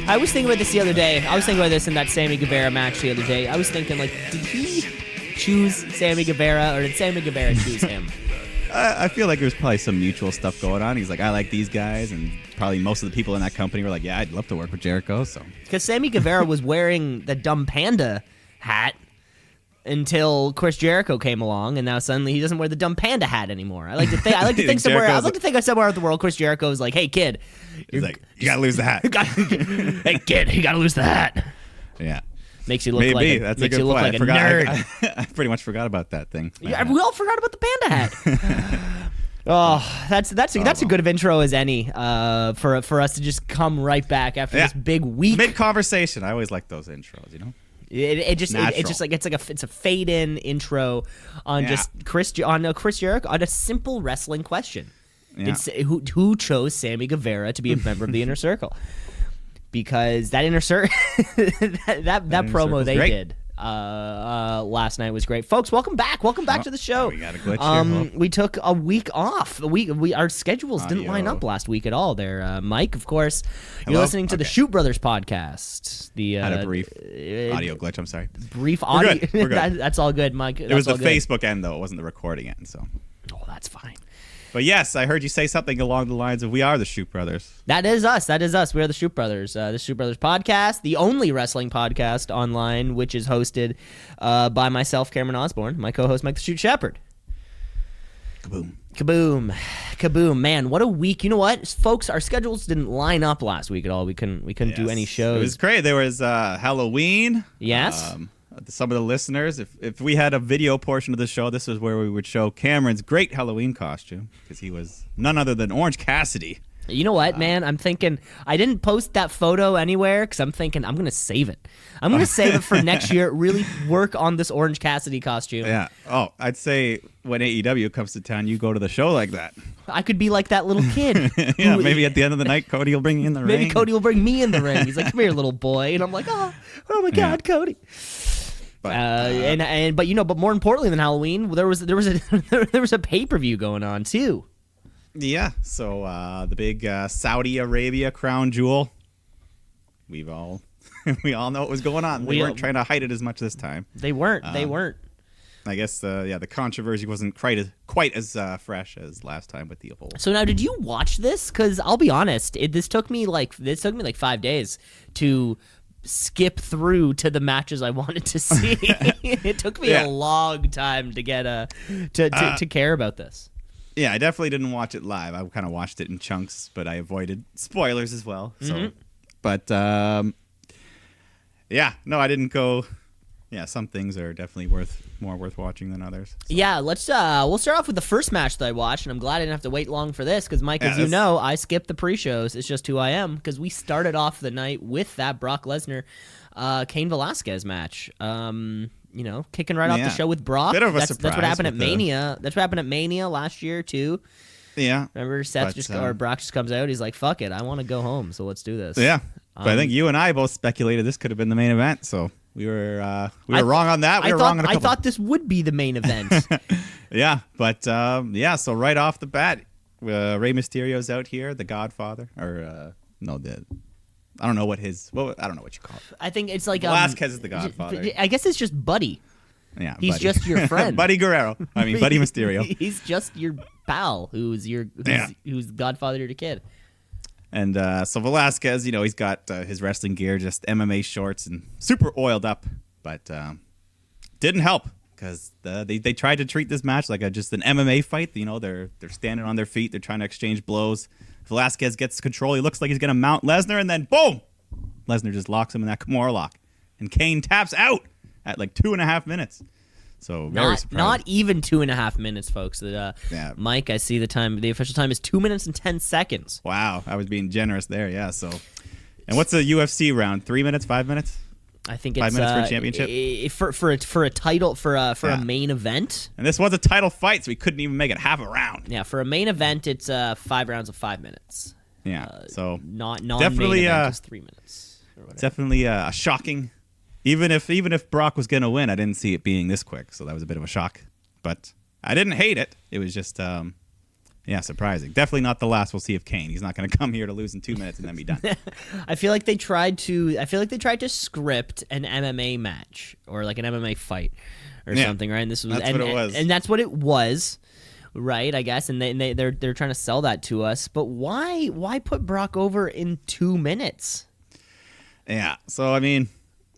I was thinking about this the other day. I was thinking about this in that Sammy Guevara match the other day. I was thinking, like, did he choose Sammy Guevara or did Sammy Guevara choose him? I feel like there's probably some mutual stuff going on. He's like, I like these guys, and probably most of the people in that company were like, yeah, I'd love to work with Jericho. So because Sammy Guevara was wearing the dumb panda hat until Chris Jericho came along, and now suddenly he doesn't wear the dumb panda hat anymore. I like to think. Somewhere in the world, Chris Jericho is like, "Hey kid, he's like, you gotta lose the hat. Hey kid, you gotta lose the hat." Yeah. Makes you look like that's a good point. Like a nerd. I pretty much forgot about that thing. Yeah, we all forgot about the panda hat. Oh, that's a good of intro as any for us to just come right back after this big week. Mid conversation. I always like those intros. You know. It's a fade in intro on just Chris Jericho on a simple wrestling question. Yeah. Who chose Sammy Guevara to be a member of the Inner Circle? Because that Inner Circle that promo they did last night was great. Folks, welcome back to the show. We got a glitch here. We took a week off. Our schedules didn't line up last week at all there. Mike, of course, you're listening to the Shoot Brothers podcast. Had a brief audio glitch. I'm sorry. Brief audio. We're good. That's all good, Mike. It was the Facebook end, though. It wasn't the recording end. So. Oh, that's fine. But yes, I heard you say something along the lines of, we are the Shoot Brothers. That is us. We are the Shoot Brothers. The Shoot Brothers podcast, the only wrestling podcast online, which is hosted by myself, Cameron Osborne, my co-host, Mike the Shoot Shepherd. Kaboom. Man, what a week. You know what, folks? Our schedules didn't line up last week at all. We couldn't do any shows. It was great. There was Halloween. Yes. Some of the listeners, if we had a video portion of the show, this is where we would show Cameron's great Halloween costume, because he was none other than Orange Cassidy. You know what, man? I'm thinking, I didn't post that photo anywhere because I'm thinking I'm going to save it. I'm going to save it for next year, really work on this Orange Cassidy costume. Yeah. Oh, I'd say when AEW comes to town, you go to the show like that. I could be like that little kid. Yeah, maybe at the end of the night, Cody will bring you in the ring. Maybe Cody will bring me in the ring. He's like, come here, little boy. And I'm like, oh my God, Cody. But more importantly than Halloween, there was a pay-per-view going on too. Yeah, so the big Saudi Arabia crown jewel. We all know what was going on. They weren't trying to hide it as much this time. They weren't. I guess the controversy wasn't quite as fresh as last time with the whole. So now, did you watch this? Because I'll be honest, this took me like 5 days to skip through to the matches I wanted to see. It took me a long time to get to care about this. Yeah, I definitely didn't watch it live. I kind of watched it in chunks, but I avoided spoilers as well. So, but I didn't go. Yeah, some things are definitely more worth watching than others. So. Yeah, we'll start off with the first match that I watched, and I'm glad I didn't have to wait long for this because, Mike, as you know, I skipped the pre-shows. It's just who I am, because we started off the night with that Brock Lesnar, Cain Velasquez match. Kicking right off the show with Brock. Bit of a that's surprise. what happened at Mania. That's what happened at Mania last year too. Yeah. Remember, Brock just comes out. He's like, "Fuck it, I want to go home, so let's do this." Yeah. But I think you and I both speculated this could have been the main event, so we were wrong on that. I thought this would be the main event. Yeah, but so right off the bat, Rey Mysterio's out here, the Godfather, or I don't know what I don't know what you call it. I think it's like Velasquez is the Godfather. I guess it's just Buddy. Yeah, he's just your friend, Buddy Guerrero. I mean, Buddy Mysterio. He's just your pal, who's Godfather to your kid. And so Velasquez, he's got his wrestling gear, just MMA shorts and super oiled up, but didn't help because they tried to treat this match like just an MMA fight. They're standing on their feet, they're trying to exchange blows. Velasquez gets control. He looks like he's going to mount Lesnar, and then boom! Lesnar just locks him in that Kimura lock. And Kane taps out at like 2.5 minutes. So very surprising. Not even 2.5 minutes, folks. Mike, I see the time. The official time is 2 minutes and 10 seconds. Wow, I was being generous there. Yeah. So, and what's a UFC round? 3 minutes? 5 minutes? I think 5 it's minutes for a championship for a title for a main event. And this was a title fight, so we couldn't even make it half a round. Yeah, for a main event, it's 5 rounds of 5 minutes. Yeah, so definitely event is 3 minutes. Definitely shocking. Even if Brock was gonna win, I didn't see it being this quick, so that was a bit of a shock. But I didn't hate it. It was just Yeah, surprising. Definitely not the last we'll see of Kane. He's not going to come here to lose in 2 minutes and then be done. I feel like they tried to script an MMA match or like an MMA fight or something, right? And this was what it was. And that's what it was, right? I guess. And they're trying to sell that to us. But why put Brock over in 2 minutes? Yeah. So I mean,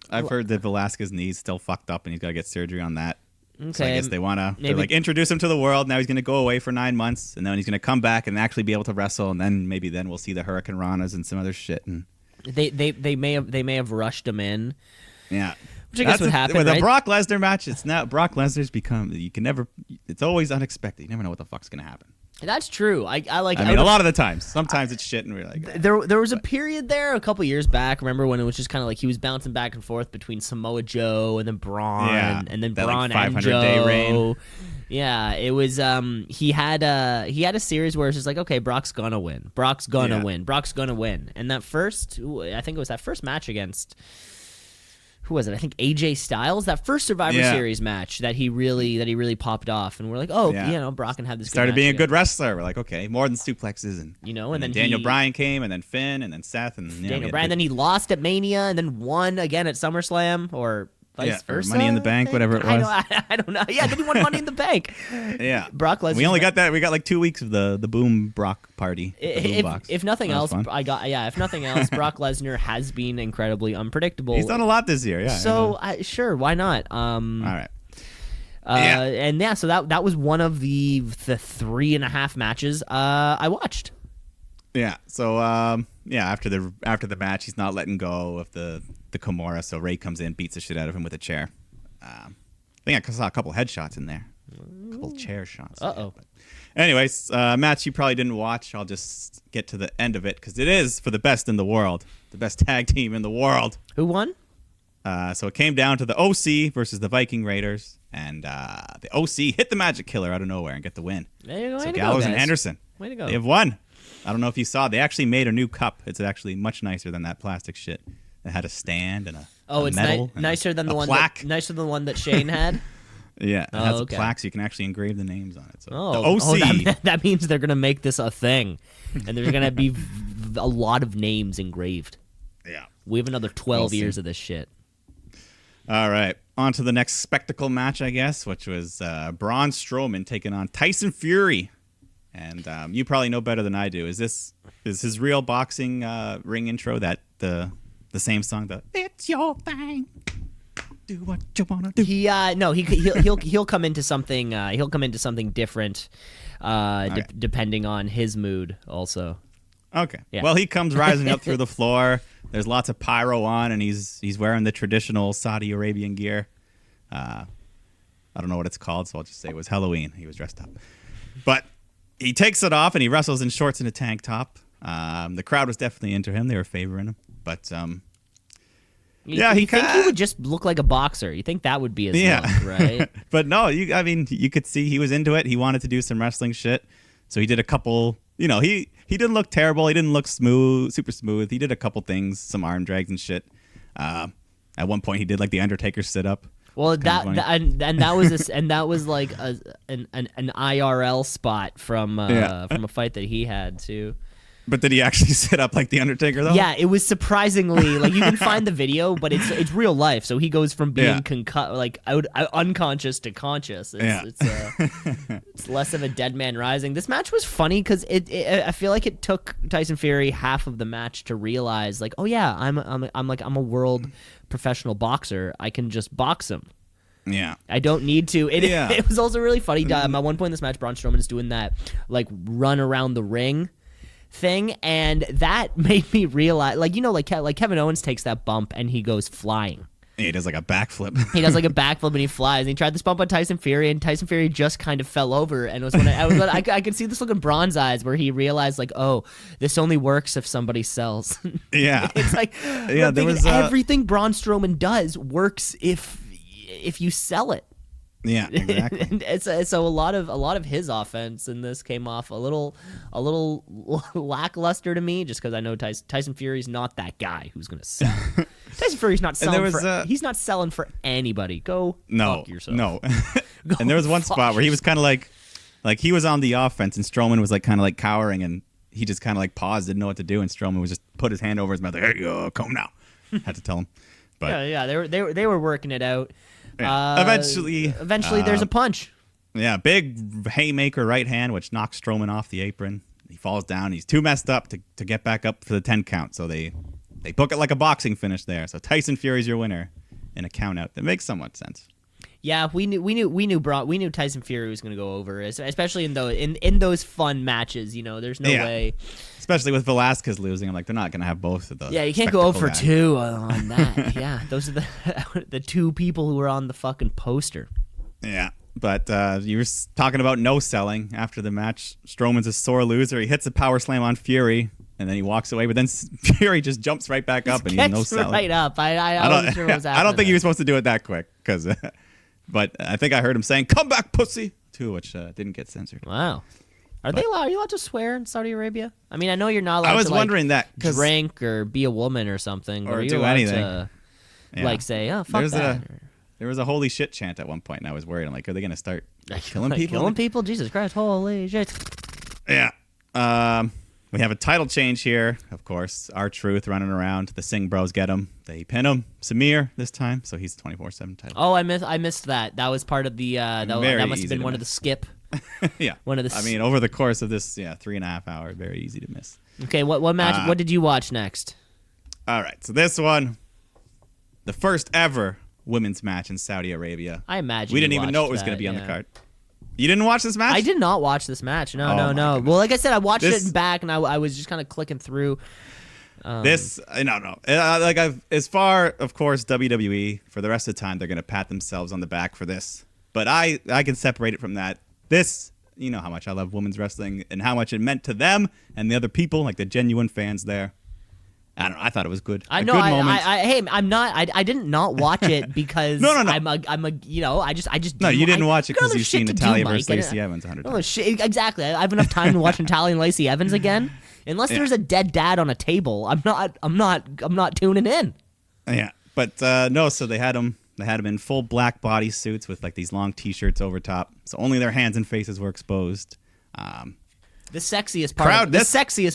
I've heard that Velasquez's knee's still fucked up and he's got to get surgery on that. Okay. So I guess they want to like introduce him to the world. Now he's going to go away for 9 months, and then he's going to come back and actually be able to wrestle, and then maybe we'll see the Hurricane Ranas and some other shit. And they may have rushed him in. Yeah, which I guess would happen. With right? a Brock Lesnar match, it's now Brock Lesnar's become. You can never. It's always unexpected. You never know what the fuck's going to happen. That's true. I like. I mean, a lot of the times. Sometimes it's shit, and we're like. There was a period there a couple years back. Remember when it was just kind of like he was bouncing back and forth between Samoa Joe and then Braun, and then Braun like and 500-day Joe. reign. Yeah, it was. He had a series where it's just like, okay, Brock's gonna win. Brock's gonna win. And that first, I think it was that first match against. Who was it? I think AJ Styles. That first Survivor Series match that he really popped off, and we're like, oh, Brock can have this. Started good being match a good wrestler. We're like, okay, more than suplexes, and and then Daniel Bryan came, and then Finn, and then Seth, and Daniel Bryan. Then he lost at Mania, and then won again at SummerSlam, or vice versa. Money in the Bank, whatever it was. I don't know. Yeah, then he won Money in the Bank. Yeah, Brock Lesnar. We only got that. We got like 2 weeks of the Boom Brock party. If nothing else, If nothing else, Brock Lesnar has been incredibly unpredictable. He's done a lot this year. Yeah. So sure, why not? All right. And so that was one of the 3.5 matches I watched. Yeah. So after the match, he's not letting go of the Kimura. So Ray comes in, beats the shit out of him with a chair. I think I saw a couple headshots in there, a couple chair shots. Anyways, match you probably didn't watch. I'll just get to the end of it because it is for the best in the world, the best tag team in the world. Who won? So it came down to the OC versus the Viking Raiders, and the OC hit the Magic Killer out of nowhere and get the win. There you go. So Gallows and Henderson, way to go. They have won. I don't know if you saw. They actually made a new cup. It's actually much nicer than that plastic shit. It had a stand and a medal. Nicer than the one plaque. Nicer than the one that Shane had. Yeah, it has a plaque, so you can actually engrave the names on it. So the OC. That means they're gonna make this a thing, and there's gonna be a lot of names engraved. Yeah, we have another 12 years of this shit. All right, on to the next spectacle match, I guess, which was Braun Strowman taking on Tyson Fury. And you probably know better than I do. Is his real boxing ring intro that the same song? It's your thing. Do what you wanna do. He'll come into something. He'll come into something different, depending on his mood. Also. Okay. Yeah. Well, he comes rising up through the floor. There's lots of pyro on, and he's wearing the traditional Saudi Arabian gear. I don't know what it's called, so I'll just say it was Halloween. He was dressed up, but. He takes it off and he wrestles in shorts and a tank top. The crowd was definitely into him; they were favoring him. But you think he would just look like a boxer? You think that would be his look, right? But no, you could see he was into it. He wanted to do some wrestling shit, so he did a couple. He didn't look terrible. He didn't look super smooth. He did a couple things, some arm drags and shit. At one point, he did like the Undertaker sit up. Well, that was like an IRL spot from a fight that he had too. But did he actually sit up like the Undertaker though? Yeah, it was surprisingly like you can find the video, but it's real life. So he goes from being unconscious to conscious. It's less of a dead man rising. This match was funny because I feel like it took Tyson Fury half of the match to realize like, oh yeah, I'm a world professional boxer. I can just box him. Yeah, I don't need to. It was also really funny. At one point in this match, Braun Strowman is doing that like run around the ring thing, and that made me realize, like Kevin Owens takes that bump and he goes flying. He does like a backflip. He does like a backflip and he flies. And he tried this bump on Tyson Fury, and Tyson Fury just kind of fell over. And it was when I could see this look in Braun's eyes where he realized like, oh, this only works if somebody sells. Yeah, it's like everything Braun Strowman does works if you sell it. Yeah, exactly. And so a lot of his offense in this came off a little lackluster to me, just because I know Tyson Fury's not that guy who's going to sell. Tyson Fury's not selling he's not selling for anybody. Go fuck yourself. No. And there was one spot where he was kind of like Like he was on the offense, and Strowman was like kind of like cowering, and he just kind of like paused, didn't know what to do, and Strowman was just put his hand over his mouth, like, "Hey, come now." Had to tell him. But yeah, they were working it out. Yeah. Eventually, there's a punch. Yeah, big haymaker right hand, which knocks Strowman off the apron. He falls down. He's too messed up to get back up for the 10 count. So they book it like a boxing finish there. So Tyson Fury's your winner in a count out. That makes somewhat sense. Yeah, we knew Tyson Fury was going to go over, especially in those fun matches. There's no way. Especially with Velasquez losing, I'm like, they're not going to have both of those. Yeah, you can't go 0 for 2 on that. Yeah, those are the two people who were on the fucking poster. Yeah, but you were talking about no selling after the match. Strowman's a sore loser. He hits a power slam on Fury, and then he walks away. But then Fury just jumps right back up, and he's no selling. Right up. I wasn't sure what was happening. I don't think he was supposed to do it that quick, because. But I think I heard him saying, "Come back, pussy," too, which didn't get censored. Wow. Are you allowed to swear in Saudi Arabia? I mean, I know you're not allowed to wondering that, drink or be a woman or something. Or are you do allowed anything. To, say, "Oh, fuck that." There was a holy shit chant at one point, and I was worried. I'm like, are they going to start killing people? Killing people? Jesus Christ, holy shit. Yeah. We have a title change here, of course. R-Truth running around. The Singh Bros get him. They pin him. Samir this time, so he's 24/7 title. Oh, I missed that. That was part of the. That must have been one of the skip. Yeah. One of the. I mean, over the course of this, 3.5 hours, very easy to miss. Okay, what match? What did you watch next? All right, so this one, the first ever women's match in Saudi Arabia. I imagine we didn't even know it was going to be on the card. You didn't watch this match? I did not watch this match. No. Goodness. Well, like I said, I watched it back, and I was just kind of clicking through. As far, of course, WWE, for the rest of the time, they're going to pat themselves on the back for this. But I can separate it from that. This, you know how much I love women's wrestling and how much it meant to them and the other people, like the genuine fans there. I don't know. I thought it was good. I know. I didn't not watch it because no. I just. No, you didn't watch it because you've seen Natalya versus Mike. Lacey Evans 100 times. Oh shit! Exactly. I have enough time to watch Natalya and Lacey Evans again. Unless there's a dead dad on a table, I'm not tuning in. Yeah, but no. So they had him in full black bodysuits with like these long T-shirts over top, so only their hands and faces were exposed. The sexiest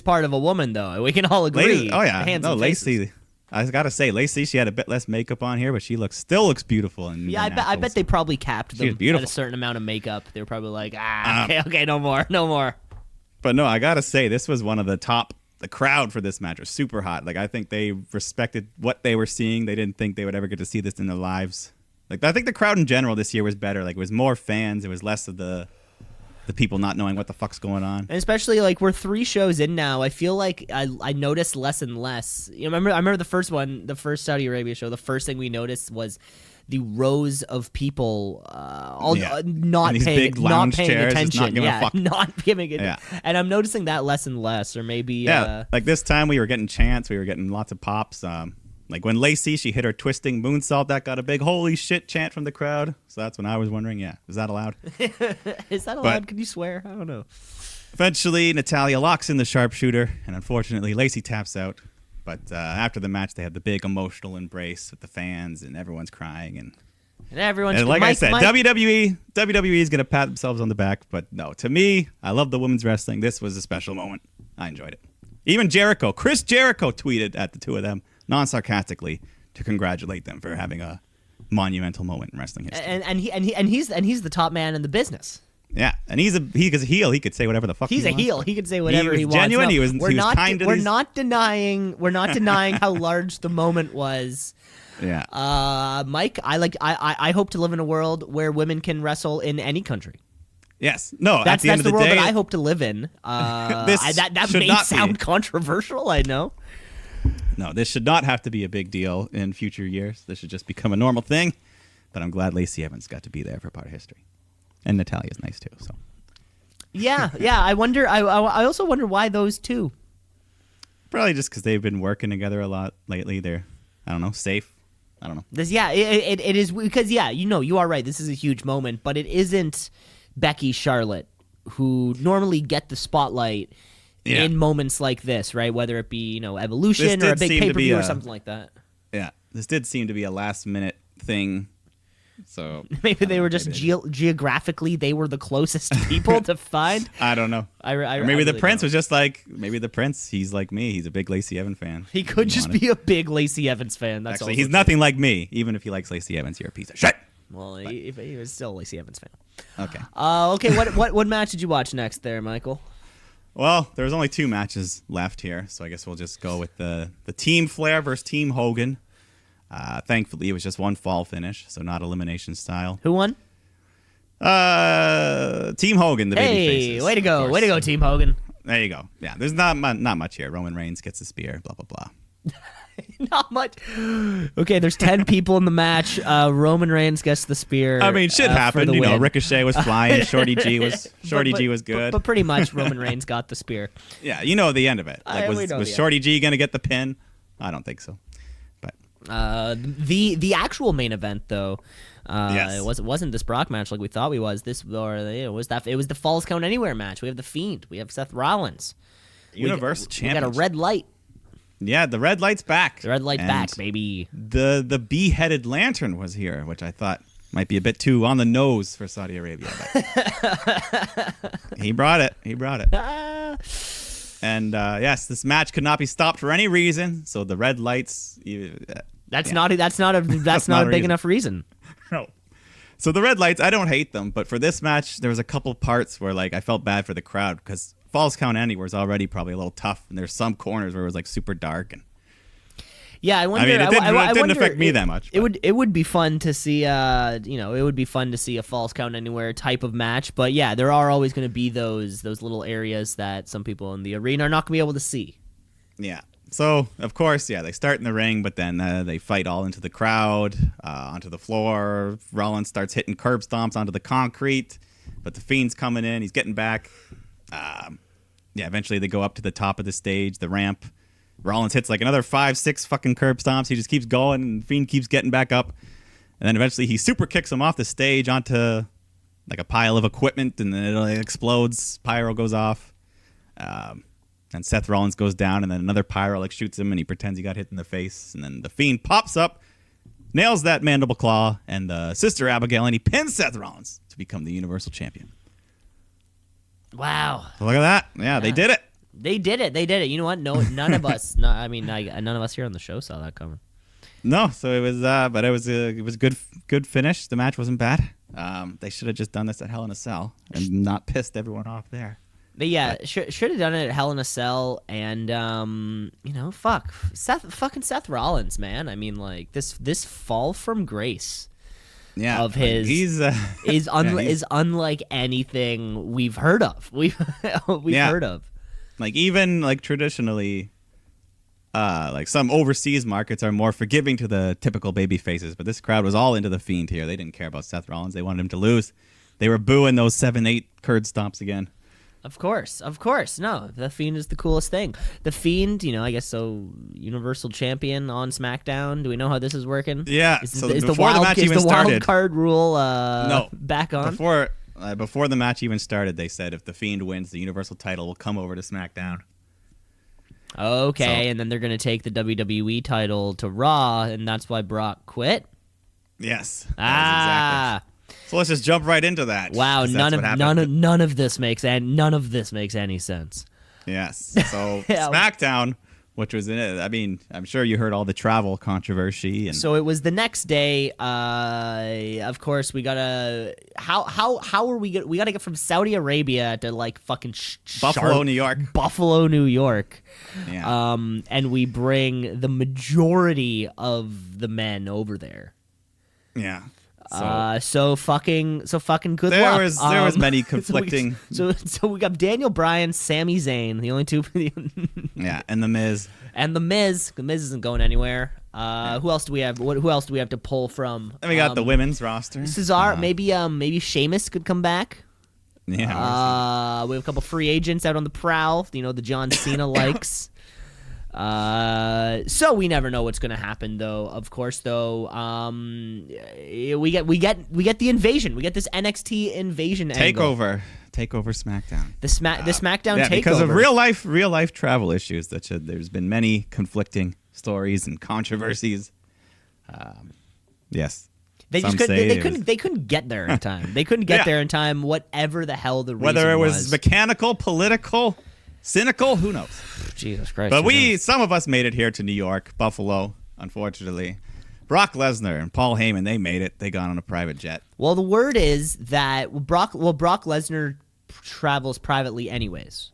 part of a woman, though, we can all agree. Lacey. I gotta say, Lacey, she had a bit less makeup on here, but she still looks beautiful. I bet they probably capped them at a certain amount of makeup. They were probably like, okay, no more. But no, I gotta say, this was one of the top. The crowd for this match was super hot. Like I think they respected what they were seeing. They didn't think they would ever get to see this in their lives. Like I think the crowd in general this year was better. Like it was more fans. It was less of the people not knowing what the fuck's going on. And especially like we're 3 shows in now. I feel like I noticed less and less. I remember the first Saudi Arabia show. The first thing we noticed was the rows of people not paying attention. Not giving it. Yeah. And I'm noticing that less and less. Or maybe like this time we were getting chants. We were getting lots of pops. Like when Lacey, she hit her twisting moonsault, that got a big holy shit chant from the crowd. So that's when I was wondering, is that allowed? Is that allowed? Can you swear? I don't know. Eventually, Natalya locks in the sharpshooter, and unfortunately, Lacey taps out. But after the match, they had the big emotional embrace with the fans, and everyone's crying. And everyone's like I said, WWE is going to pat themselves on the back. But no, to me, I love the women's wrestling. This was a special moment. I enjoyed it. Even Chris Jericho tweeted at the two of them, non-sarcastically, to congratulate them for having a monumental moment in wrestling history. And he's the top man in the business. Yeah, and he's a heel. He could say whatever the fuck he wants. He's a heel. He could say whatever he wants. Genuine. No, he was kind to We're not denying how large the moment was. Yeah. Mike, I hope to live in a world where women can wrestle in any country. Yes. No, that's the world day, that I hope to live in. That may sound controversial, I know. No, this should not have to be a big deal in future years. This should just become a normal thing. But I'm glad Lacey Evans got to be there for part of history. And Natalya's nice too. So. Yeah. I wonder. I also wonder why those two. Probably just because they've been working together a lot lately. They're, I don't know, safe. I don't know. It is because you are right. This is a huge moment, but it isn't Becky, Charlotte, who normally get the spotlight in moments like this, right? Whether it be Evolution or a big pay-per-view or something like that. Yeah, this did seem to be a last-minute thing So maybe they were just geographically they were the closest people to find. I don't know. Maybe the Prince was just like the Prince. He's like me. He's a big Lacey Evans fan. He could just be a big Lacey Evans fan. That's actually he's nothing like me. Even if he likes Lacey Evans, you're a piece of shit. Well, he was still a Lacey Evans fan. Okay. Okay. What match did you watch next, there, Michael? Well, there's only 2 matches left here, so I guess we'll just go with the Team Flair versus Team Hogan. Thankfully, it was just one fall finish, so not elimination style. Who won? Team Hogan, the baby faces. Way to go. Way to go, Team Hogan. There you go. Yeah, there's not much here. Roman Reigns gets the spear, blah, blah, blah. Not much. Okay, there's 10 people in the match. Roman Reigns gets the spear. I mean, shit happened. You know, Ricochet was flying. Shorty G was good. But pretty much Roman Reigns got the spear. Yeah, you know the end of it. Like, was Shorty G going to get the pin? I don't think so. The actual main event though, yes. it wasn't this Brock match like we thought it was. It was the Falls Count Anywhere match. We have the Fiend. We have Seth Rollins. Universal Champion. We got a red light. Yeah, the red light's back. The red light's back, baby. The beheaded lantern was here, which I thought might be a bit too on the nose for Saudi Arabia. But he brought it. And yes, this match could not be stopped for any reason. So the red lights. That's not a big enough reason. No. So the red lights, I don't hate them, but for this match, there was a couple parts where like I felt bad for the crowd because Falls Count Anywhere is already probably a little tough, and there's some corners where it was like super dark and. Yeah, I wonder. I mean, it didn't affect me that much. It would be fun to see. It would be fun to see a Falls Count Anywhere type of match. But yeah, there are always going to be those little areas that some people in the arena are not going to be able to see. Yeah. So of course, yeah, they start in the ring, but then they fight all into the crowd, onto the floor. Rollins starts hitting curb stomps onto the concrete, but the Fiend's coming in. He's getting back. Eventually they go up to the top of the stage, the ramp. Rollins hits like another 5-6 fucking curb stomps. He just keeps going, and Fiend keeps getting back up. And then eventually he super kicks him off the stage onto like a pile of equipment, and then it explodes. Pyro goes off. And Seth Rollins goes down, and then another pyro like shoots him, and he pretends he got hit in the face. And then the Fiend pops up, nails that mandible claw, and Sister Abigail, and he pins Seth Rollins to become the Universal Champion. Wow! So look at that! Yeah, they did it. They did it. You know what? No, none of us. None of us here on the show saw that coming. No, so it was, but it was good finish. The match wasn't bad. They should have just done this at Hell in a Cell and not pissed everyone off there. But yeah, should have done it at Hell in a Cell, and Seth Rollins, man. I mean, like this fall from grace. Yeah, of his is unlike anything we've heard of. We've heard of. Like even like traditionally, like some overseas markets are more forgiving to the typical baby faces, but this crowd was all into the Fiend here. They didn't care about Seth Rollins. They wanted him to lose. They were booing those 7-8 curd stomps again. Of course. No, the Fiend is the coolest thing. The Fiend, I guess so. Universal Champion on SmackDown. Do we know how this is working? Yeah. Is the wild card rule back on? Before the match even started, they said if the Fiend wins, the Universal title will come over to SmackDown. Okay, and then they're going to take the WWE title to Raw, and that's why Brock quit? Yes. Exactly. So let's just jump right into that. Wow, none of this makes any sense. Yes. So SmackDown, which was in it. I mean, I'm sure you heard all the travel controversy. And so it was the next day. Of course, we gotta. How are we? We gotta get from Saudi Arabia to like fucking Buffalo, New York. Buffalo, New York. Yeah. And we bring the majority of the men over there. Yeah. So fucking good luck. There was many conflicting. So we got Daniel Bryan, Sami Zayn, the only two. Yeah, and the Miz. And the Miz. The Miz isn't going anywhere. Who else do we have? Who else do we have to pull from? And we got the women's roster. Cesaro. Maybe Sheamus could come back. Yeah. We have a couple free agents out on the prowl. The John Cena likes. So we never know what's going to happen, though. Of course, though, we get the invasion. We get this NXT invasion Takeover SmackDown. The SmackDown Takeover. Because of real life travel issues. There's been many conflicting stories and controversies. Yes. They just Some couldn't. say They it couldn't. They couldn't get there in time. They couldn't get Yeah. there in time. Whatever the hell the reason Whether it was mechanical, political, cynical, who knows? Jesus Christ. But who knows? some of us made it here to New York, Buffalo, unfortunately. Brock Lesnar and Paul Heyman, they made it. They got on a private jet. Well, the word is that Brock Lesnar travels privately anyways.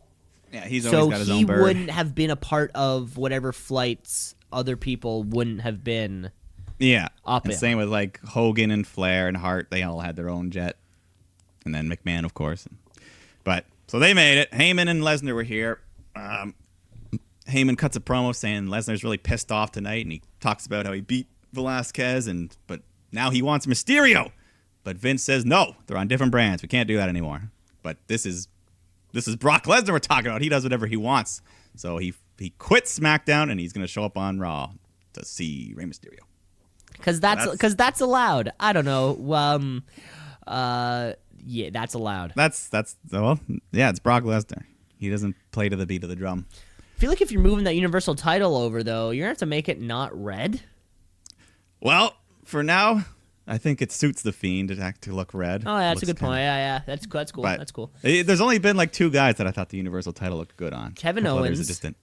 Yeah, he's always So got his he own bird. wouldn't have been a part of whatever flights other people wouldn't have been. Yeah. Up And in. same with like Hogan and Flair and Hart. They all had their own jet. And then McMahon, of course. But so they made it. Heyman and Lesnar were here. Heyman cuts a promo saying Lesnar's really pissed off tonight, and he talks about how he beat Velasquez, but now he wants Mysterio. But Vince says no, they're on different brands. We can't do that anymore. But this is Brock Lesnar we're talking about. He does whatever he wants. So he quits SmackDown, and he's going to show up on Raw to see Rey Mysterio. Because that's allowed. I don't know. Yeah, that's allowed. Well, yeah, it's Brock Lesnar. He doesn't play to the beat of the drum. I feel like if you're moving that Universal title over, though, you're going to have to make it not red. Well, for now, I think it suits the Fiend to look red. Oh, yeah, that's a Looks good point. kinda- Yeah, that's cool. But That's cool. There's only been like 2 guys that I thought the Universal title looked good on. Kevin A couple others Owens. are distant.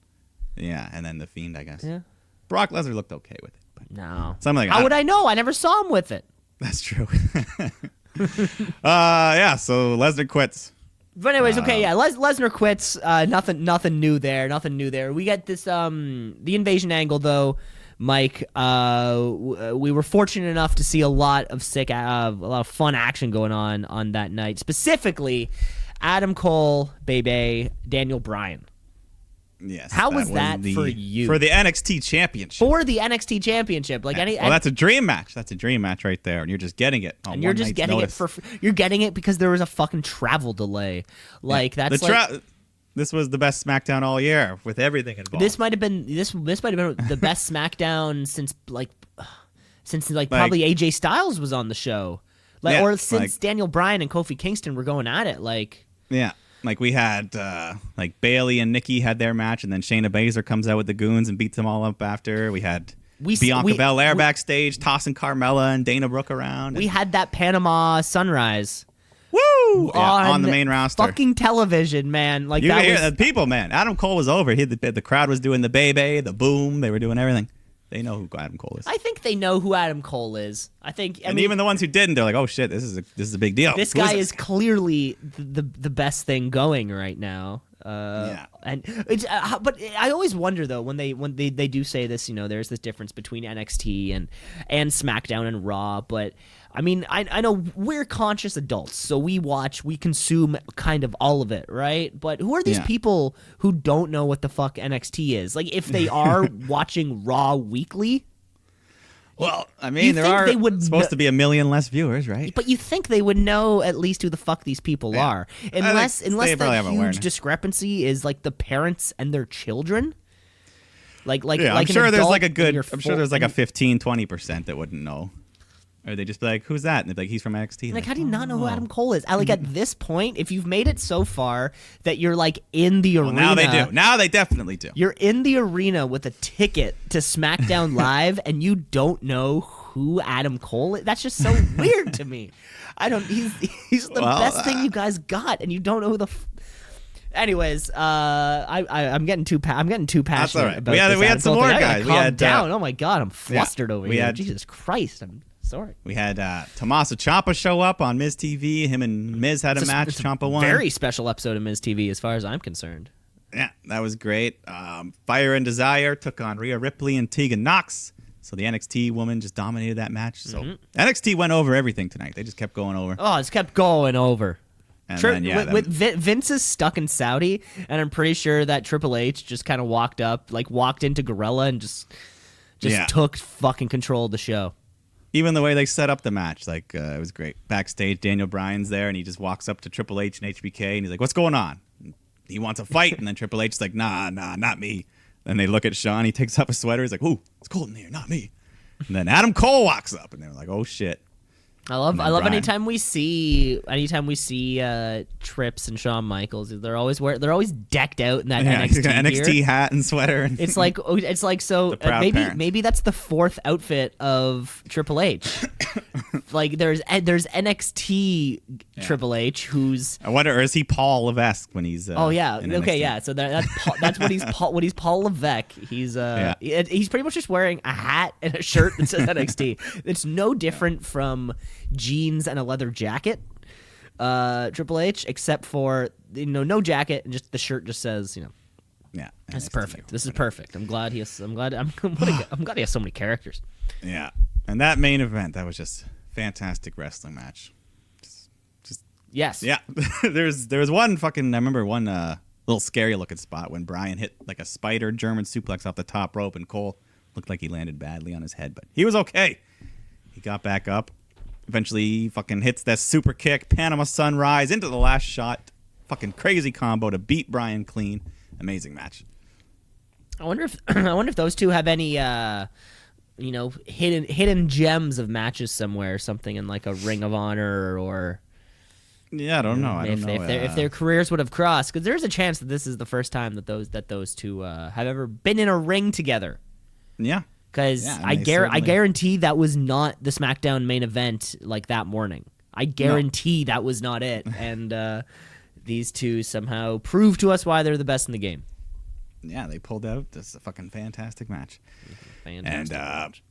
Yeah, and then the Fiend, I guess. Yeah. Brock Lesnar looked okay with it. But No. something like How would I know? I never saw him with it. That's true. Yeah, so Lesnar quits. But anyways, okay, yeah, Lesnar quits. Nothing new there. Nothing new there. We get this the invasion angle though, Mike. We were fortunate enough to see a lot of fun action going on that night. Specifically, Adam Cole, Bebe, Daniel Bryan. Yes. How was that for you? For the NXT Championship. For the NXT Championship, like Well, that's a dream match. That's a dream match right there, and you're just getting it. and you're just getting it you're getting it because there was a fucking travel delay. Like that's This was the best SmackDown all year with everything involved. This might have been the best SmackDown since probably AJ Styles was on the show, or since Daniel Bryan and Kofi Kingston were going at it. Yeah, like we had like Bayley and Nikki had their match, and then Shayna Baszler comes out with the goons and beats them all up after. We had Bianca Belair backstage tossing Carmella and Dana Brooke around. We had that Panama Sunrise. Woo! Yeah, on the main roster. Fucking television, man. Like you that hear was the people, man. Adam Cole was over. The crowd was doing the Bebe, the boom. They were doing everything. They know who Adam Cole is. I think they know who Adam Cole is. I mean, even the ones who didn't, they're like, "Oh shit, this is a big deal." This guy is clearly the best thing going right now. Yeah. And it's but I always wonder though when they do say this, there's this difference between NXT and SmackDown and Raw, but I mean, I know we're conscious adults, so we consume kind of all of it, right? But who are these people who don't know what the fuck NXT is? Like, if they are watching Raw weekly, well, I mean, there are supposed to be 1 million less viewers, right? but you think they would know at least who the fuck these people are, unless they the probably have huge awareness. discrepancy is like the parents and their children. I'm sure there's like a 15-20% that wouldn't know. Or they just be like, "Who's that?" And they're like, "He's from NXT." Like, how do you not know who Adam Cole is? At this point, if you've made it so far that you're like in the arena, now they do. Now they definitely do. You're in the arena with a ticket to SmackDown Live, and you don't know who Adam Cole is. That's just so weird to me. He's the best thing you guys got, and you don't know who the. Anyways, I'm getting too passionate That's all right. about We had Adam some Cole more thing. I gotta guys. We calm had down. Oh my god, I'm flustered over here. had- Jesus Christ, I'm sorry. We had Tommaso Ciampa show up on Miz TV. Him and Miz had a match. Ciampa won. Very special episode of Miz TV, as far as I'm concerned. Yeah, that was great. Fire and Desire took on Rhea Ripley and Tegan Nox. So the NXT woman just dominated that match. So NXT went over everything tonight. They just kept going over. Oh, it's kept going over. And then, Vince is stuck in Saudi, and I'm pretty sure that Triple H just kind of walked into Gorilla and just took fucking control of the show. Even the way they set up the match, it was great. Backstage, Daniel Bryan's there, and he just walks up to Triple H and HBK, and he's like, "What's going on?" And he wants a fight, and then Triple H's like, "Nah, not me." Then they look at Shawn. He takes off his sweater. He's like, "Ooh, it's cold in here, not me." And then Adam Cole walks up, and they're like, "Oh shit." I love Brian. anytime we see Trips and Shawn Michaels. They're always decked out in that NXT gear. hat and sweater. It's like so maybe that's the fourth outfit of Triple H. Like there's NXT Triple H who's I wonder, or is he Paul Levesque when he's in NXT? Yeah, so that's what he's Paul Levesque. He's pretty much just wearing a hat and a shirt that says NXT. It's no different from jeans and a leather jacket, Triple H, except for no jacket and just the shirt just says yeah, that's perfect. This is perfect. I'm glad he has so many characters. Yeah, and that main event, that was just fantastic wrestling match. Just yes, yeah. there was one fucking, I remember one little scary looking spot when Brian hit like a spider German suplex off the top rope, and Cole looked like he landed badly on his head, but he was okay. He got back up. Eventually, he fucking hits that super kick, Panama Sunrise into the last shot. Fucking crazy combo to beat Brian clean. Amazing match. I wonder if those two have any hidden gems of matches somewhere, something in like a Ring of Honor or. Yeah, I don't know. If their careers would have crossed, because there's a chance that this is the first time that those two have ever been in a ring together. Yeah. Because I guarantee that was not the SmackDown main event like that morning. I guarantee that was not it. And these two somehow proved to us why they're the best in the game. Yeah, they pulled out this fucking fantastic match. Fantastic match.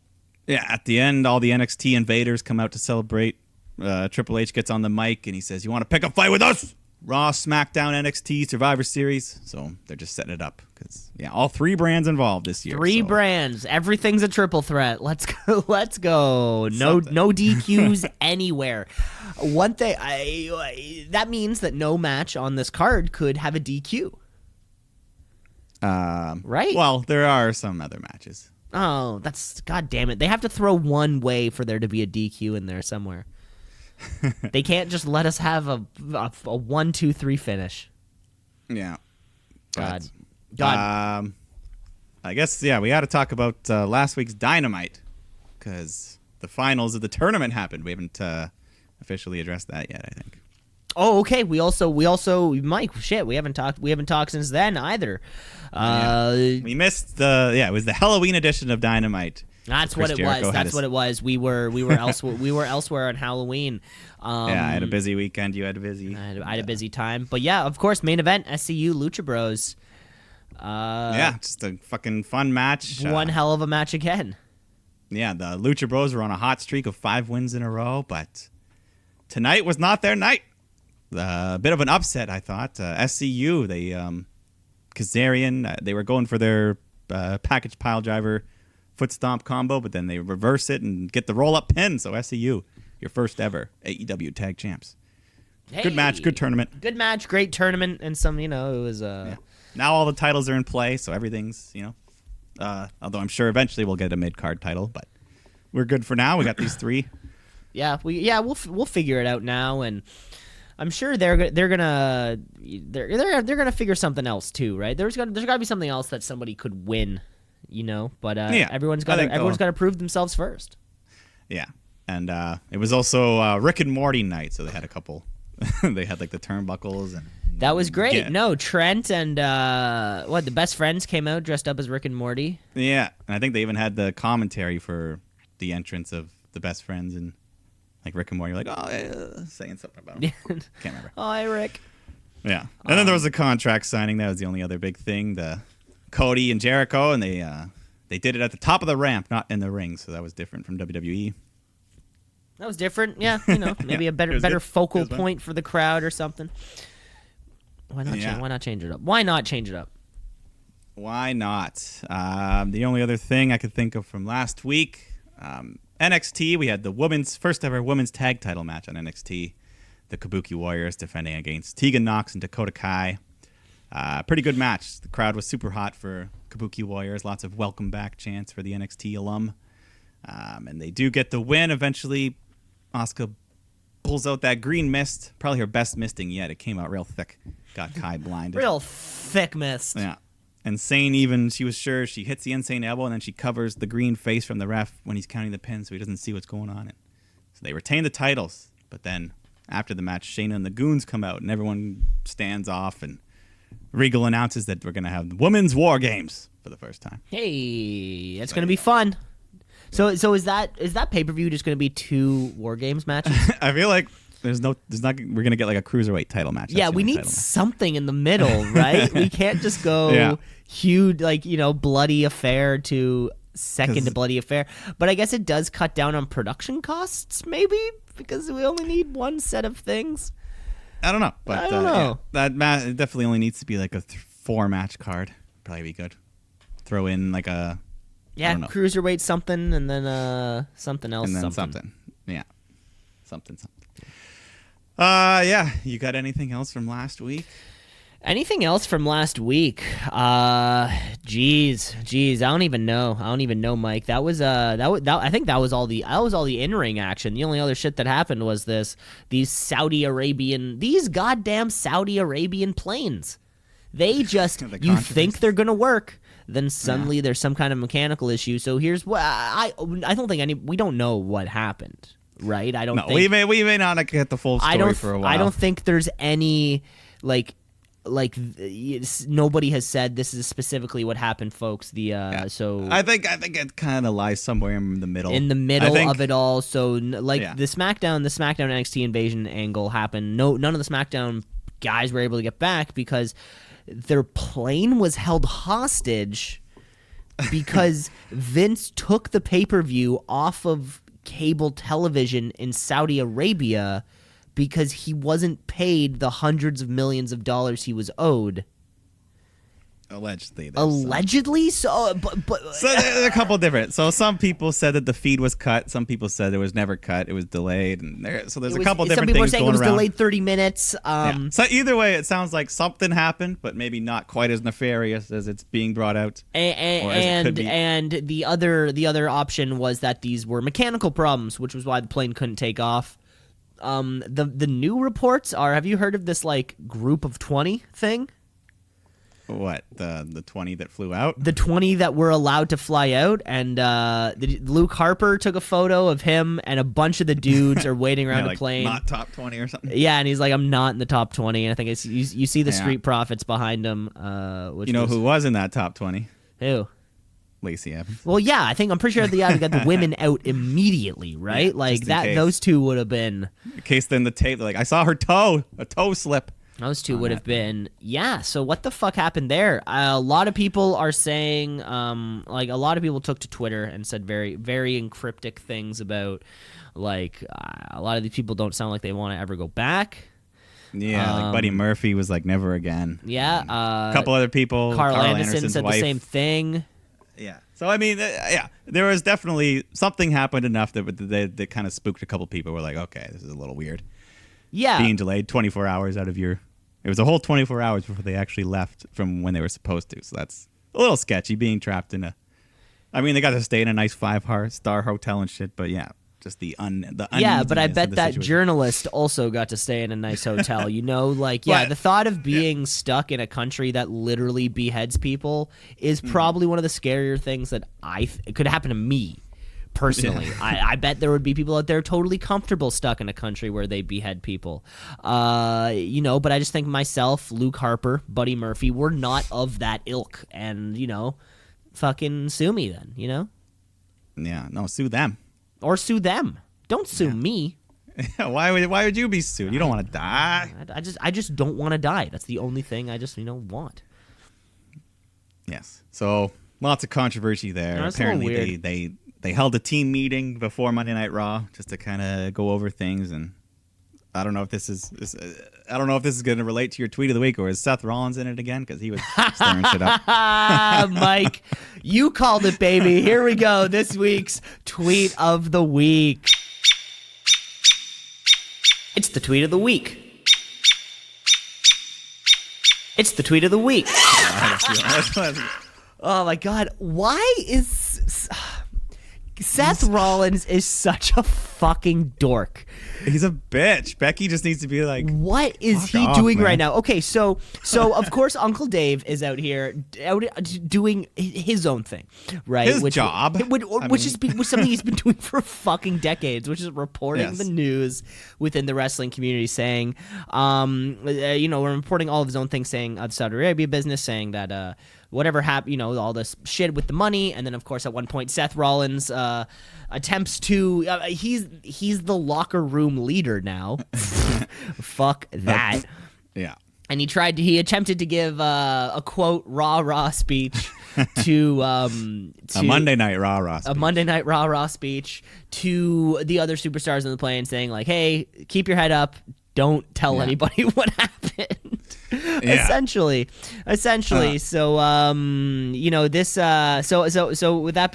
Yeah, at the end, all the NXT invaders come out to celebrate. Triple H gets on the mic and he says, "You want to pick a fight with us? Raw, SmackDown, NXT, Survivor Series." So they're just setting it up because all three brands involved this year. Three brands, everything's a triple threat. Let's go, let's go. No DQs anywhere. One thing, that means that no match on this card could have a DQ. Right? Well, there are some other matches. Oh, that's god damn it! They have to throw one way for there to be a DQ in there somewhere. They can't just let us have a 1-2-3 finish. Yeah. God. I guess, we got to talk about last week's Dynamite because the finals of the tournament happened. We haven't officially addressed that yet, I think. Oh, okay. We also, Mike. Shit, we haven't talked since then either. We missed it was the Halloween edition of Dynamite. That's what it was. That's what it was. We were elsewhere. We were elsewhere on Halloween. I had a busy weekend. You had a busy. I had a busy time. But yeah, of course, main event SCU Lucha Bros. Just a fucking fun match. One hell of a match again. Yeah, the Lucha Bros were on a hot streak of 5 wins in a row, but tonight was not their night. A bit of an upset, I thought. SCU, they Kazarian, they were going for their package pile driver foot stomp combo, but then they reverse it and get the roll up pin. So SCU, your first ever AEW tag champs. Hey, good match, good tournament. Good match, great tournament, and some, it was. Now all the titles are in play, so everything's, although I'm sure eventually we'll get a mid card title, but we're good for now. We got these 3. We'll figure it out now, and I'm sure they're gonna figure something else too, right? There's got to be something else that somebody could win. But everyone's got to prove themselves first. Yeah, and it was also Rick and Morty night, so they had a couple. They had like the turnbuckles, and that was great. Yeah. No, Trent and the best friends came out dressed up as Rick and Morty. Yeah, and I think they even had the commentary for the entrance of the best friends, and like Rick and Morty, like saying something about him. Can't remember. Oh, hi, Rick. Yeah, and then there was a contract signing. That was the only other big thing. The Cody and Jericho, and they did it at the top of the ramp, not in the ring, so that was different from WWE. That was different, yeah. Maybe a better focal point for the crowd or something. Why not change it up? Why not change it up? Why not? The only other thing I could think of from last week, NXT, we had the first ever women's tag title match on NXT. The Kabuki Warriors defending against Tegan Nox and Dakota Kai. Pretty good match. The crowd was super hot for Kabuki Warriors. Lots of welcome back chants for the NXT alum. And they do get the win eventually. Asuka pulls out that green mist. Probably her best misting yet. It came out real thick. Got Kai blinded. Real thick mist. Yeah. Insane she was sure she hits the insane elbow and then she covers the green face from the ref when he's counting the pin so he doesn't see what's going on. And So they retain the titles, but then after the match, Shayna and the Goons come out, and everyone stands off, and Regal announces that we're going to have women's War Games for the first time. Hey, that's going to be fun. So is that pay-per-view just going to be 2 War Games matches? I feel like there's not. We're going to get like a cruiserweight title match. Yeah, we need something in the middle, right? We can't just go huge, bloody affair to second to bloody affair. But I guess it does cut down on production costs, maybe, because we only need one set of things. I don't know, but I don't know. That it definitely only needs to be like a 4-match card. Probably be good. Throw in like a cruiserweight something, and then something else, and then something. Something. You got anything else from last week? Anything else from last week? Jeez, I don't even know, Mike. That was I think that was all the in-ring action. The only other shit that happened was these goddamn Saudi Arabian planes. They just you think they're gonna work, then suddenly there's some kind of mechanical issue. So here's what I don't think we don't know what happened, right? I don't. No, we may not get the full story for a while. I don't think there's any like nobody has said this is specifically what happened, folks. So I think it kind of lies somewhere in the middle. Of it all. So the SmackDown NXT invasion angle happened. None of the SmackDown guys were able to get back because their plane was held hostage because Vince took the pay-per-view off of cable television in Saudi Arabia because he wasn't paid the hundreds of millions of dollars he was owed. Allegedly? So there's a couple different. So some people said that the feed was cut. Some people said it was never cut. It was delayed. And there's a couple different things going around. Some people are saying it was delayed 30 minutes. So either way, it sounds like something happened, but maybe not quite as nefarious as it's being brought out. And the other option was that these were mechanical problems, which was why the plane couldn't take off. The new reports are, have you heard of this group of 20 thing? What, the 20 that flew out? The 20 that were allowed to fly out, and Luke Harper took a photo of him, and a bunch of the dudes are waiting around the plane. Not top 20 or something. Yeah, and he's like, I'm not in the top 20. And I think you see the Street Profits behind him. Who was in that top 20? Who? Lacey Evans. Well, yeah, I'm pretty sure they got the women out immediately, right? Yeah, those two would have been. In case then the tape, I saw her toe slip. Those two would have been, so what the fuck happened there? A lot of people are saying, a lot of people took to Twitter and said very, very cryptic things about, a lot of these people don't sound like they want to ever go back. Yeah, Buddy Murphy was never again. Yeah. A couple other people. Carl Anderson said wife. The same thing. Yeah. So, there was definitely something happened enough that they kind of spooked a couple people. We're like, okay, this is a little weird. Yeah. Being delayed 24 hours out of it was a whole 24 hours before they actually left from when they were supposed to. So that's a little sketchy, being trapped in they got to stay in a nice 5-star hotel and shit, but just the but I bet that journalist also got to stay in a nice hotel. The thought of being stuck in a country that literally beheads people is probably one of the scarier things that it could happen to me. Personally, I bet there would be people out there totally comfortable stuck in a country where they behead people. But I just think myself, Luke Harper, Buddy Murphy, we're not of that ilk. And, fucking sue me then, Yeah, no, sue them. Or sue them. Don't sue me. Why would you be sued? You don't want to die. I just don't want to die. That's the only thing I just, want. Yes. So, lots of controversy there. No, apparently, they held a team meeting before Monday Night Raw just to kind of go over things, and I don't know if this is going to relate to your tweet of the week, or is Seth Rollins in it again, because he was stirring shit up. Mike, you called it, baby. Here we go. This week's tweet of the week. It's the tweet of the week. It's the tweet of the week. Oh my God! Why is Seth Rollins is such a fucking dork. He's a bitch. Becky just needs to be like, what is he doing right now? Okay, so of course Uncle Dave is out doing his own thing, right? His job, which is something he's been doing for fucking decades, which is reporting the news within the wrestling community, saying, we're reporting all of his own things, saying of Saudi Arabia business, saying that whatever happened, all this shit with the money, and then of course at one point Seth Rollins attempts to he's the locker room leader now. Fuck that. Yeah. And he attempted to give a quote rah speech to a Monday Night Raw speech. A Monday Night Raw speech to the other superstars on the plane, saying like, "Hey, keep your head up. Don't tell anybody what happened." Essentially. So this so with that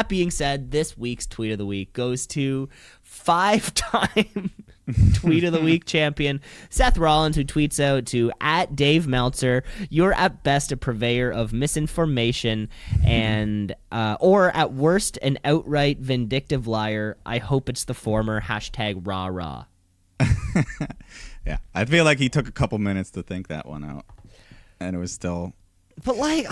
being said, this week's tweet of the week goes to 5-time tweet of the week champion Seth Rollins, who tweets out to @Dave Meltzer, "You're at best a purveyor of misinformation and or at worst an outright vindictive liar. I hope it's the former. #rah." Yeah, I feel like he took a couple minutes to think that one out, and it was still. But like,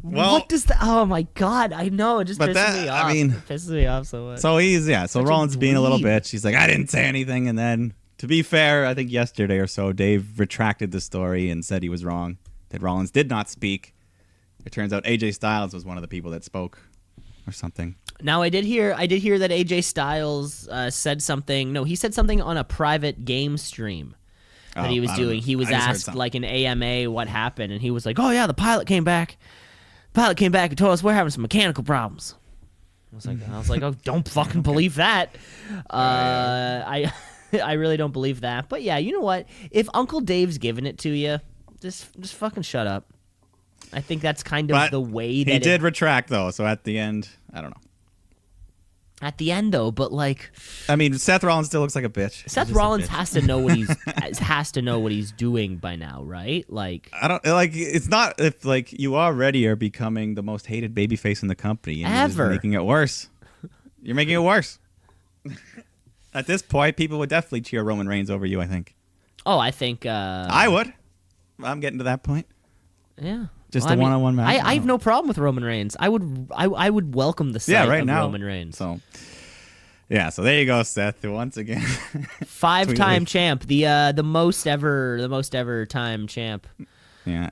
what does that? Oh my god, I know it just pisses me off. I mean, it pisses me off so much. So Rollins being a little bitch. He's like, I didn't say anything, and then to be fair, I think yesterday or so, Dave retracted the story and said he was wrong. That Rollins did not speak. It turns out AJ Styles was one of the people that spoke, or something. Now I did hear that AJ Styles said something. No, he said something on a private game stream that he was doing. He was asked like an AMA what happened, and he was like, "Oh yeah, the pilot came back. And told us we're having some mechanical problems." I was like, "Oh, don't fucking believe that." I really don't believe that. But yeah, you know what? If Uncle Dave's giving it to you, just fucking shut up. I think that's kind of the way that he did retract though. So at the end, I don't know. At the end, though, but like, I mean, Seth Rollins still looks like a bitch. Seth Rollins has to know what he's doing by now, right? Like, I don't like. It's not if like you already are becoming the most hated babyface in the company, and ever. You're making it worse. You're making it worse. At this point, people would definitely cheer Roman Reigns over you. I think. Oh, I think I would. I'm getting to that point. Yeah. Just a one-on-one match. I have no problem with Roman Reigns. I would welcome the sight of Roman Reigns. So there you go, Seth. Once again, 5-time champ, the most ever time champ. Yeah,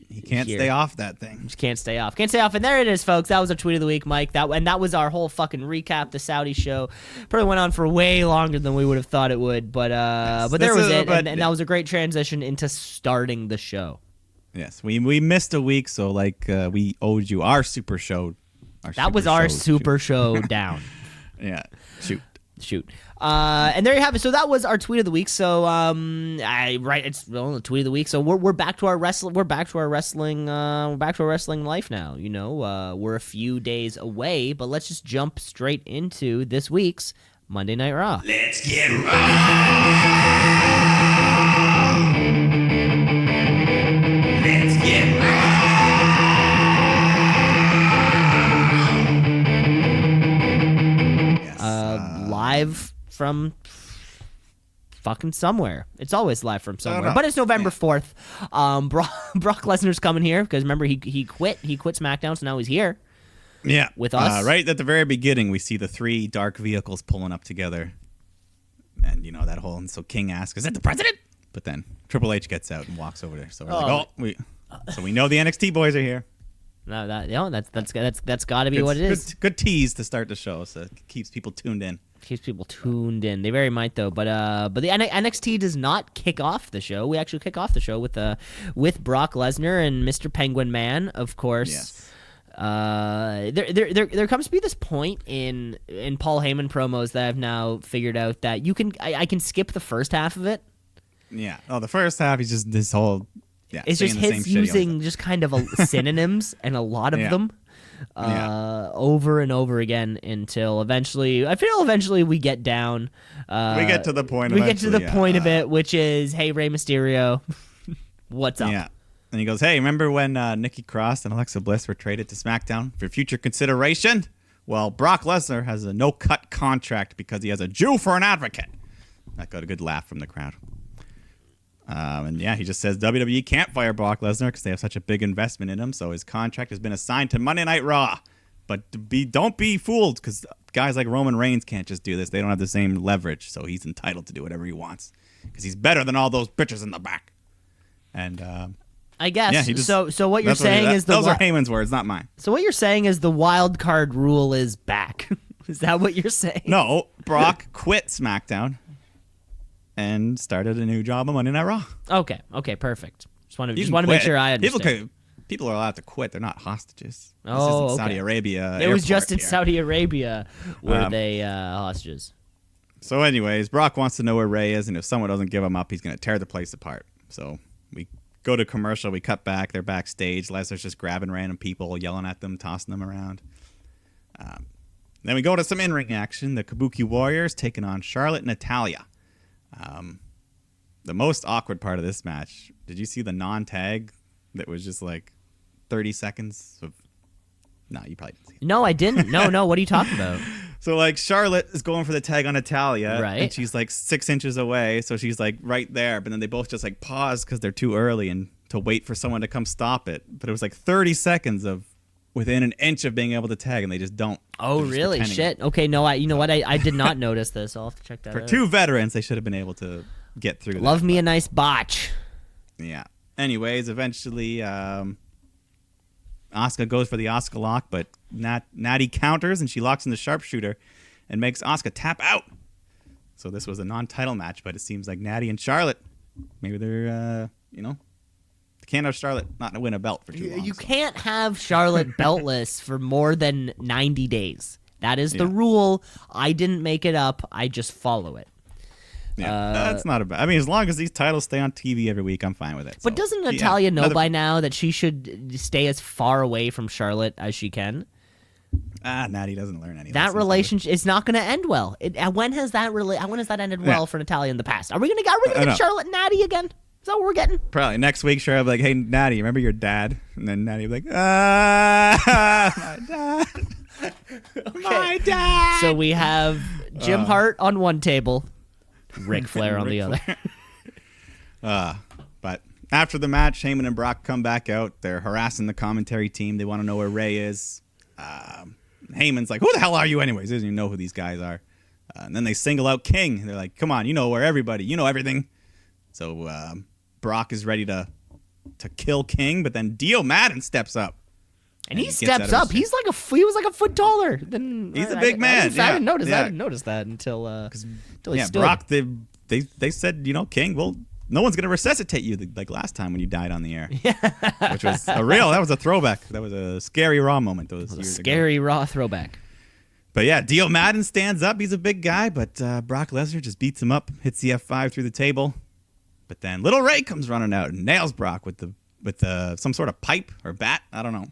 he can't stay off that thing. Just can't stay off. And there it is, folks. That was our tweet of the week, Mike. That was our whole fucking recap. The Saudi show probably went on for way longer than we would have thought it would, but there was it, and that was a great transition into starting the show. Yes, we missed a week, so we owed you our super show. That was our super show down. Yeah, shoot. And there you have it. So that was our tweet of the week. So it's the tweet of the week. So we're back to our wrestling. We're back to our wrestling. We're back to our wrestling life now. We're a few days away, but let's just jump straight into this week's Monday Night Raw. Let's get raw. Let's get live from fucking somewhere. It's always live from somewhere, but it's November 4th. Brock Lesnar's coming here because remember he quit SmackDown, so now he's here. Yeah, with us. Right at the very beginning, we see the 3 dark vehicles pulling up together, and that whole. And so King asks, "Is that the president?" But then Triple H gets out and walks over there. So we're so we know the NXT boys are here. No, that's got to be what it is. Good tease to start the show, so it keeps people tuned in. They very might though, but the NXT does not kick off the show. We actually kick off the show with Brock Lesnar and Mr. Penguin Man, of course. Yes. There comes to be this point in Paul Heyman promos that I've now figured out that I can skip the first half of it. Yeah. Oh, the first half is just this whole. Yeah. It's just his using just kind of synonyms and a lot of them. Over and over again until eventually we get down. We get to the point. We get to the point of it, which is, hey, Rey Mysterio, what's up? Yeah, and he goes, hey, remember when Nikki Cross and Alexa Bliss were traded to SmackDown for future consideration? Well, Brock Lesnar has a no-cut contract because he has a Jew for an advocate. That got a good laugh from the crowd. And yeah, he just says WWE can't fire Brock Lesnar because they have such a big investment in him. So his contract has been assigned to Monday Night Raw. But don't be fooled because guys like Roman Reigns can't just do this. They don't have the same leverage. So he's entitled to do whatever he wants because he's better than all those bitches in the back. And I guess. Yeah, so what you're saying is those are Heyman's words, not mine. So what you're saying is the wild card rule is back. Is that what you're saying? No, Brock quit SmackDown and started a new job on Monday Night Raw. Okay, perfect. Just want to make sure I understand. People are allowed to quit. They're not hostages. Oh, this isn't okay. Saudi Arabia. It was just in here. Saudi Arabia where they hostages. So anyways, Brock wants to know where Ray is, and if someone doesn't give him up, he's going to tear the place apart. So we go to commercial. We cut back. They're backstage. Lesnar's just grabbing random people, yelling at them, tossing them around. Then we go to some in-ring action. The Kabuki Warriors taking on Charlotte and Natalya. The most awkward part of this match, did you see the non-tag that was just like 30 seconds of... No, you probably didn't see it. No, I didn't. No, what are you talking about? So, like, Charlotte is going for the tag on Natalya. Right. And she's, like, 6 inches away. So she's, like, right there. But then they both just, like, pause because they're too early and to wait for someone to come stop it. But it was, like, 30 seconds of within an inch of being able to tag, and they just don't. Oh, really? Shit. Okay, no, you know what? I did not notice this. I'll have to check that out. For two veterans, they should have been able to get through that. Love me a nice botch. Yeah. Anyways, eventually, Asuka goes for the Asuka lock, but Natty counters, and she locks in the sharpshooter and makes Asuka tap out. So this was a non-title match, but it seems like Natty and Charlotte, maybe they're, they can't have Charlotte not win a belt for too long. You can't have Charlotte beltless for more than 90 days. That is the rule. I didn't make it up. I just follow it. Yeah, that's not a bad. I mean, as long as these titles stay on TV every week, I'm fine with it. But doesn't Natalya know by now that she should stay as far away from Charlotte as she can? Natty doesn't learn anything. That relationship is not going to end well. When has that ended well for Natalya in the past? Are we going to get Charlotte and Natty again? Is that what we're getting? Probably next week. Charlotte will be like, "Hey, Natty, remember your dad?" And then Natty will be like, my dad, my dad. So we have Jim Hart on one table. Ric Flair on the other. But after the match, Heyman and Brock come back out. They're harassing the commentary team. They want to know where Ray is. Heyman's like, "Who the hell are you anyways?" He doesn't even know who these guys are. And then they single out King. They're like, "Come on, you know where everybody. You know everything." So Brock is ready to kill King, but then Dio Madden steps up. And he steps up. He was like a foot taller than. He's a big man. I didn't notice that until he stood. Brock. They said, King. Well, no one's gonna resuscitate you like last time when you died on the air. Yeah. Which was that was a throwback. That was a scary Raw moment. Those years scary ago. Raw throwback. But yeah, Dio Madden stands up. He's a big guy, but Brock Lesnar just beats him up, hits the F5 through the table. But then Little Ray comes running out and nails Brock with some sort of pipe or bat. I don't know.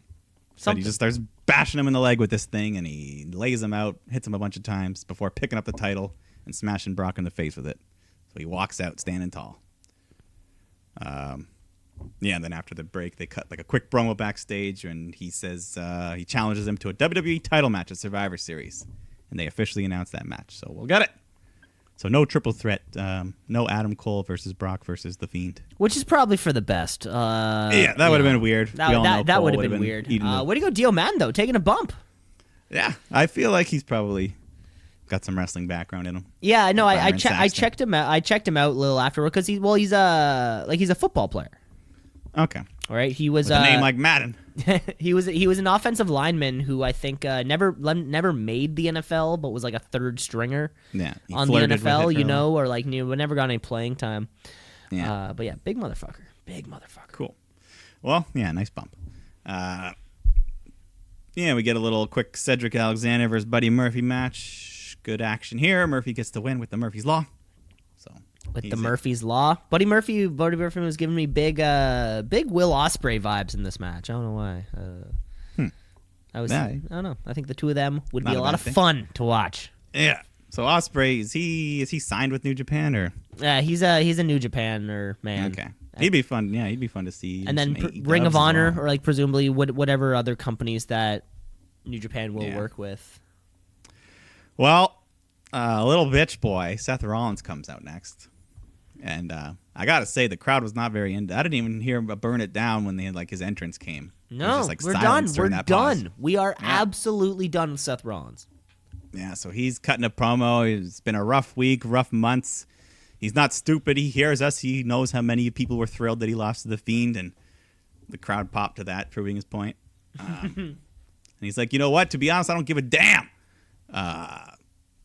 But he just starts bashing him in the leg with this thing, and he lays him out, hits him a bunch of times before picking up the title and smashing Brock in the face with it. So he walks out standing tall. And then after the break, they cut like a quick promo backstage, and he says he challenges him to a WWE title match at Survivor Series. And they officially announced that match. So we'll get it. So no triple threat, no Adam Cole versus Brock versus The Fiend. Which is probably for the best. That would have been weird. That would have been weird. Way to go, Dio Madden, though, taking a bump. Yeah, I feel like he's probably got some wrestling background in him. Yeah, no, I checked him out. I checked him out a little afterward because he's a football player. Okay. All right, he was with a name like Madden. he was an offensive lineman who I think never made the NFL, but was like a third stringer on the NFL, or like never got any playing time. Yeah. But yeah, big motherfucker. Cool. Well, yeah, nice bump. We get a little quick Cedric Alexander versus Buddy Murphy match. Good action here. Murphy gets the win with the Murphy's Law. So with the Murphy's Law, Buddy Murphy was giving me big Will Ospreay vibes in this match. I don't know why. I don't know. I think the two of them would be a lot of fun to watch. Yeah. So Ospreay, is he signed with New Japan or? Yeah, he's a New Japan man. Okay. He'd be fun. Yeah, he'd be fun to see. And then Ring of Honor or like presumably whatever other companies that New Japan will work with. Well, little bitch boy, Seth Rollins comes out next. And I got to say, the crowd was not very into. I didn't even hear him burn it down when his entrance came. No, just, we're done. We're done. We are absolutely done with Seth Rollins. Yeah, so he's cutting a promo. It's been a rough week, rough months. He's not stupid. He hears us. He knows how many people were thrilled that he lost to The Fiend, and the crowd popped to that, proving his point. And he's like, you know what? To be honest, I don't give a damn.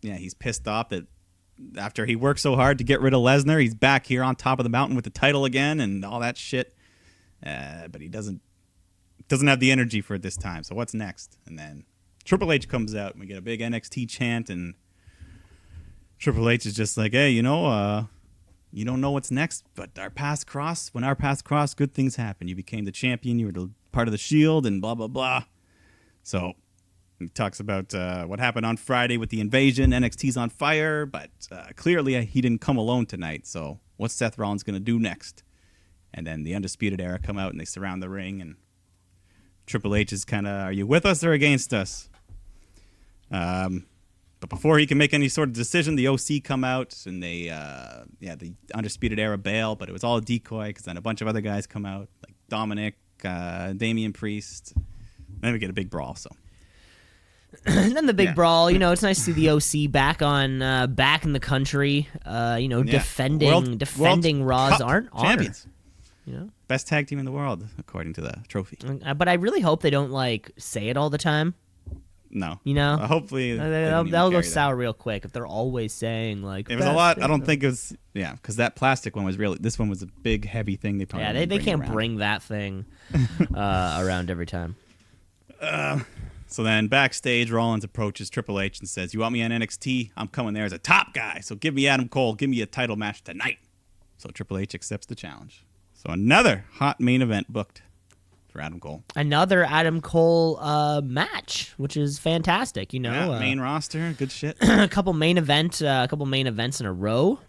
He's pissed off that after he worked so hard to get rid of Lesnar, he's back here on top of the mountain with the title again and all that shit. But he doesn't have the energy for it this time. So what's next? And then Triple H comes out and we get a big NXT chant, and Triple H is just like, hey, you don't know what's next, but when our paths cross, good things happen. You became the champion, you were part of the Shield, and blah, blah, blah. So he talks about what happened on Friday with the invasion. NXT's on fire, but clearly he didn't come alone tonight. So what's Seth Rollins going to do next? And then the Undisputed Era come out and they surround the ring, and Triple H is kind of, are you with us or against us? But before he can make any sort of decision, the OC come out and they, the Undisputed Era bail, but it was all a decoy because then a bunch of other guys come out, like Dominic, Damian Priest. Then we get a big brawl, so. And then the big brawl, it's nice to see the OC back in the country, defending Raw's honor. Champions. Best tag team in the world, according to the trophy. But I really hope they don't, say it all the time. No. Hopefully they'll go sour real quick if they're always saying it was a lot. I don't think it was because that plastic one was really. This one was a big heavy thing. They can't bring that thing around every time. So then backstage, Rollins approaches Triple H and says, "You want me on NXT? I'm coming there as a top guy. So give me Adam Cole. Give me a title match tonight." So Triple H accepts the challenge. So another hot main event booked for Adam Cole. Another Adam Cole match, which is fantastic. Main roster, good shit. a couple main events in a row.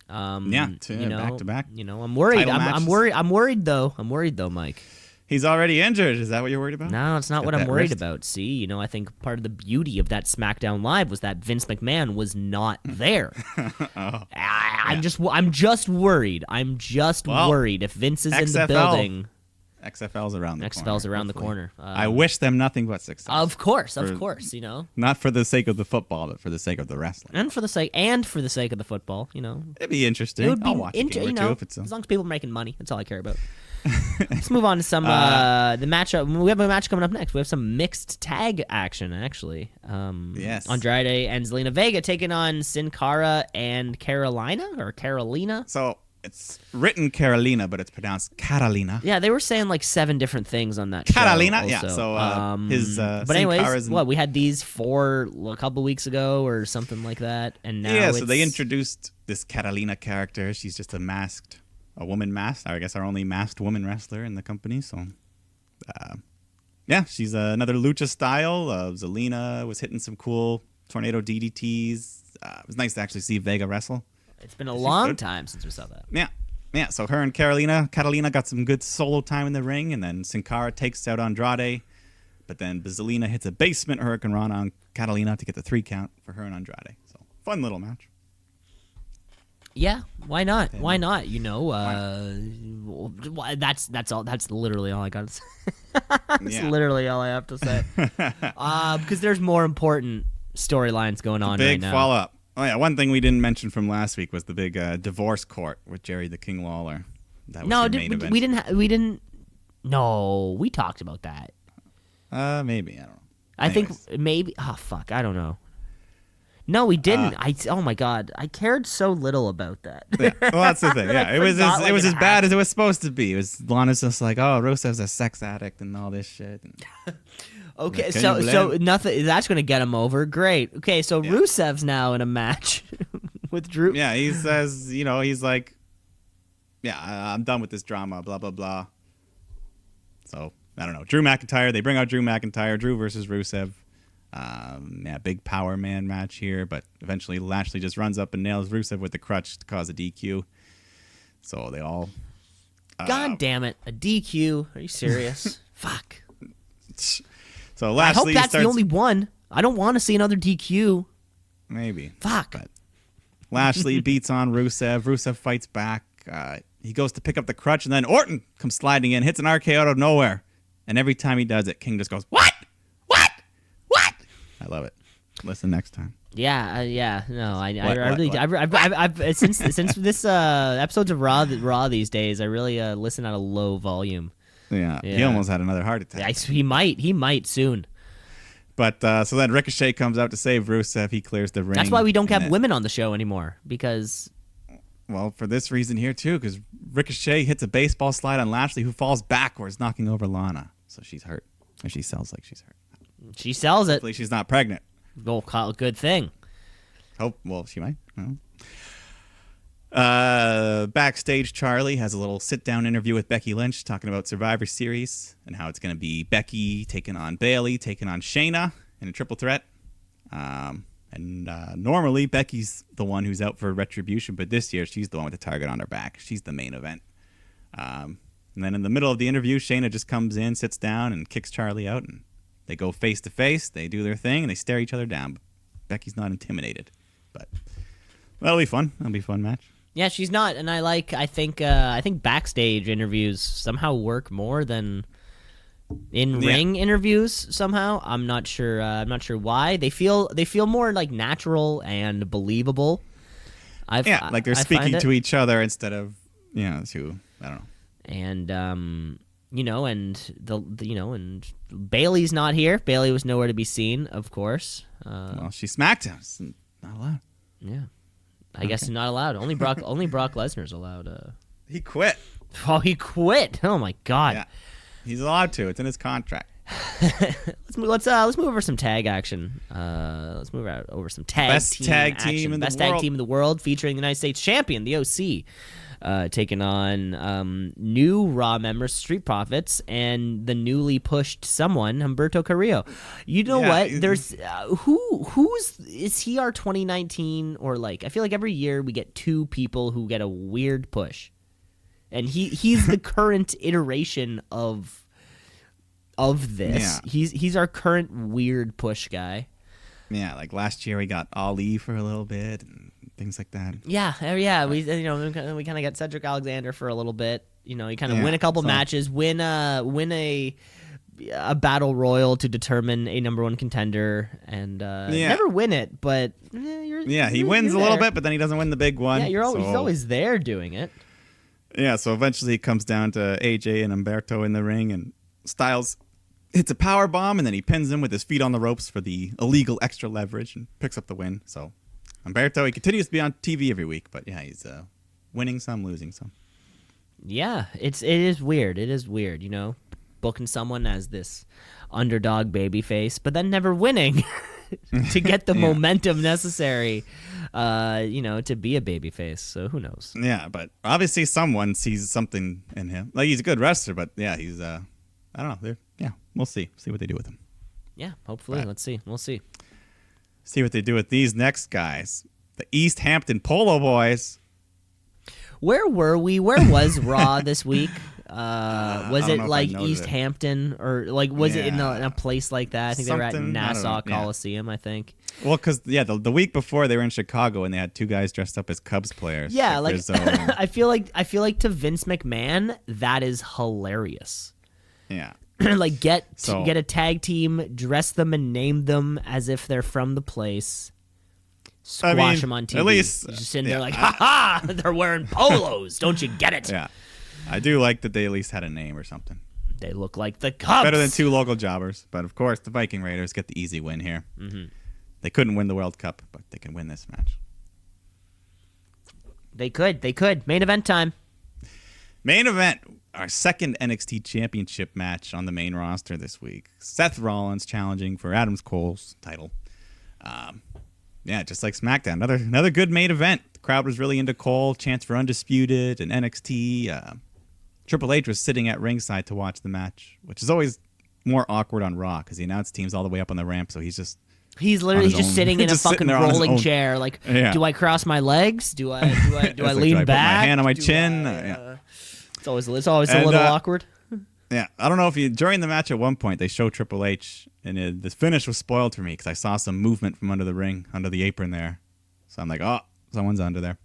Back to back. I'm worried. I'm worried though, Mike. He's already injured. Is that what you're worried about? No, it's not what I'm worried about. See, I think part of the beauty of that SmackDown Live was that Vince McMahon was not there. I'm just worried. I'm just worried if Vince is in the building. XFL's around the corner. XFL's around the corner. I wish them nothing but success. Of course. Not for the sake of the football, but for the sake of the wrestling. And for the sake of the football, It'd be interesting. I'll watch a game or two if it's as long as people are making money. That's all I care about. Let's move on to some the matchup. We have a match coming up next. We have some mixed tag action, actually. Yes. Andrade and Zelina Vega taking on Sin Cara and Carolina. So it's written Carolina, but it's pronounced Catalina. Yeah, they were saying 7 different things on that Catalina, show. yeah. So his but anyways, we had these 4 a couple weeks ago or something like that, and now so they introduced this Catalina character. She's just a woman masked, I guess our only masked woman wrestler in the company. So, she's another lucha style. Zelina was hitting some cool tornado DDTs. It was nice to actually see Vega wrestle. It's been a long time since we saw that. Yeah. So her and Catalina got some good solo time in the ring, and then Sin Cara takes out Andrade. But then Zelina hits a basement Hurricane Rana on Catalina to get the 3 count for her and Andrade. So fun little match. Yeah, why not? Why not? That's all. That's literally all I got to say. That's literally all I have to say. Because there's more important storylines going on right now. Big follow up. Oh yeah, one thing we didn't mention from last week was the big divorce court with Jerry the King Lawler. That was main event. We didn't. No, we talked about that. Maybe I don't know. I think maybe. Oh fuck, I don't know. No, we didn't. Oh my god, I cared so little about that. Yeah, well, that's the thing. Yeah, it was as bad as it was supposed to be. It was Lana's just like, oh, Rusev's a sex addict and all this shit. Okay, so nothing. That's gonna get him over. Great. Okay, so Rusev's now in a match with Drew. Yeah, he says, he's like, I'm done with this drama. Blah blah blah. So I don't know. Drew McIntyre. They bring out Drew McIntyre. Drew versus Rusev. Big power man match here, but eventually Lashley just runs up and nails Rusev with the crutch to cause a DQ. So they all. God damn it! A DQ? Are you serious? Fuck. So I Lashley hope that's starts, the only one. I don't want to see another DQ. maybe. Fuck. But Lashley beats on Rusev. Rusev fights back. He goes to pick up the crutch, and then Orton comes sliding in, hits an RKO out of nowhere. And every time he does it, King just goes, "What? What? What?" I love it. Listen next time. Yeah. No, I What, really, what? I've since this episodes of Raw these days, I really listen at a low volume. Yeah. He Yeah. almost had another heart attack. He might soon. But so then Ricochet comes out to save Rusev. He clears the ring. That's why we don't and have then- women on the show anymore, because Well, for this reason here, too, because Ricochet hits a baseball slide on Lashley, who falls backwards, knocking over Lana. So she's hurt. Or she sounds like she's hurt. she sells it. Hopefully she's not pregnant. Oh, good thing. Well, she might. I don't know. Backstage, Charlie has a little sit-down interview with Becky Lynch talking about Survivor Series and how it's going to be Becky taking on Bayley, taking on Shayna in a triple threat. Normally, Becky's the one who's out for Retribution, but this year she's the one with the target on her back. She's the main event. And then in the middle of the interview, Shayna just comes in, sits down, and kicks Charlie out. And they go face-to-face. They do their thing, and they stare each other down. Becky's not intimidated. But that'll be fun. That'll be a fun match. Yeah, she's not, and I think backstage interviews somehow work more than in ring interviews. Somehow, I'm not sure. I'm not sure why. They feel more like natural and believable. Like they're speaking to each other instead of to I don't know. And and Bailey's not here. Bailey was nowhere to be seen, of course. Well, she smacked him. It's not allowed. Yeah. I guess not allowed. Only Brock Lesnar's allowed. He quit. Oh, he quit. Oh my God. Yeah, he's allowed to. It's in his contract. Let's move over some tag action. Let's move over some Best team tag action. team in the Best world. tag team in the world, featuring the United States champion, the OC, taking on new Raw members, Street Profits, and the newly pushed someone, Humberto Carrillo. You know what? There's is he our 2019 or like? I feel like every year we get two people who get a weird push, and he's the current iteration of this. Yeah. He's our current weird push guy. Yeah, like last year we got Ali for a little bit and things like that. Yeah. We we kind of got Cedric Alexander for a little bit. You kind of win a couple matches, win a battle royal to determine a number one contender, and never win it. But he wins a little bit, but then he doesn't win the big one. Yeah, he's always there doing it. Yeah, so eventually it comes down to AJ and Humberto in the ring, and Styles hits a power bomb, and then he pins him with his feet on the ropes for the illegal extra leverage and picks up the win. So Humberto, he continues to be on TV every week, but yeah, he's winning some, losing some. Yeah, it is weird. It is weird, booking someone as this underdog babyface, but then never winning to get the momentum necessary, to be a babyface. So who knows? Yeah, but obviously someone sees something in him. Like, he's a good wrestler, but yeah, he's I don't know. We'll see. See what they do with him. Yeah, hopefully. But let's see. We'll see. See what they do with these next guys. The East Hampton Polo Boys. Where were we? Where was Raw this week? Was it like East Hampton, or like was it in a place like that? I think they were at Nassau Coliseum. I think. Well, because the week before they were in Chicago and they had two guys dressed up as Cubs players. Yeah, like I feel like to Vince McMahon that is hilarious. Yeah. Like get a tag team, dress them and name them as if they're from the place. Squash them on TV. At least just sitting there like, ha ha! They're wearing polos. Don't you get it? Yeah, I do like that they at least had a name or something. They look like the Cubs. Better than two local jobbers, but of course the Viking Raiders get the easy win here. Mm-hmm. They couldn't win the World Cup, but they can win this match. They could. Main event time. Main event. Our second NXT Championship match on the main roster this week. Seth Rollins challenging for Adam Cole's title. Just like SmackDown. Another good main event. The crowd was really into Cole. Chance for Undisputed and NXT. Triple H was sitting at ringside to watch the match, which is always more awkward on Raw because the announce team's all the way up on the ramp, so he's literally just sitting in a fucking rolling chair. Like, do I cross my legs? Do I lean back? Put my hand on my chin? It's always a little awkward. Yeah, I don't know if during the match at one point they show Triple H the finish was spoiled for me because I saw some movement from under the ring, under the apron there. So I'm like, oh, someone's under there.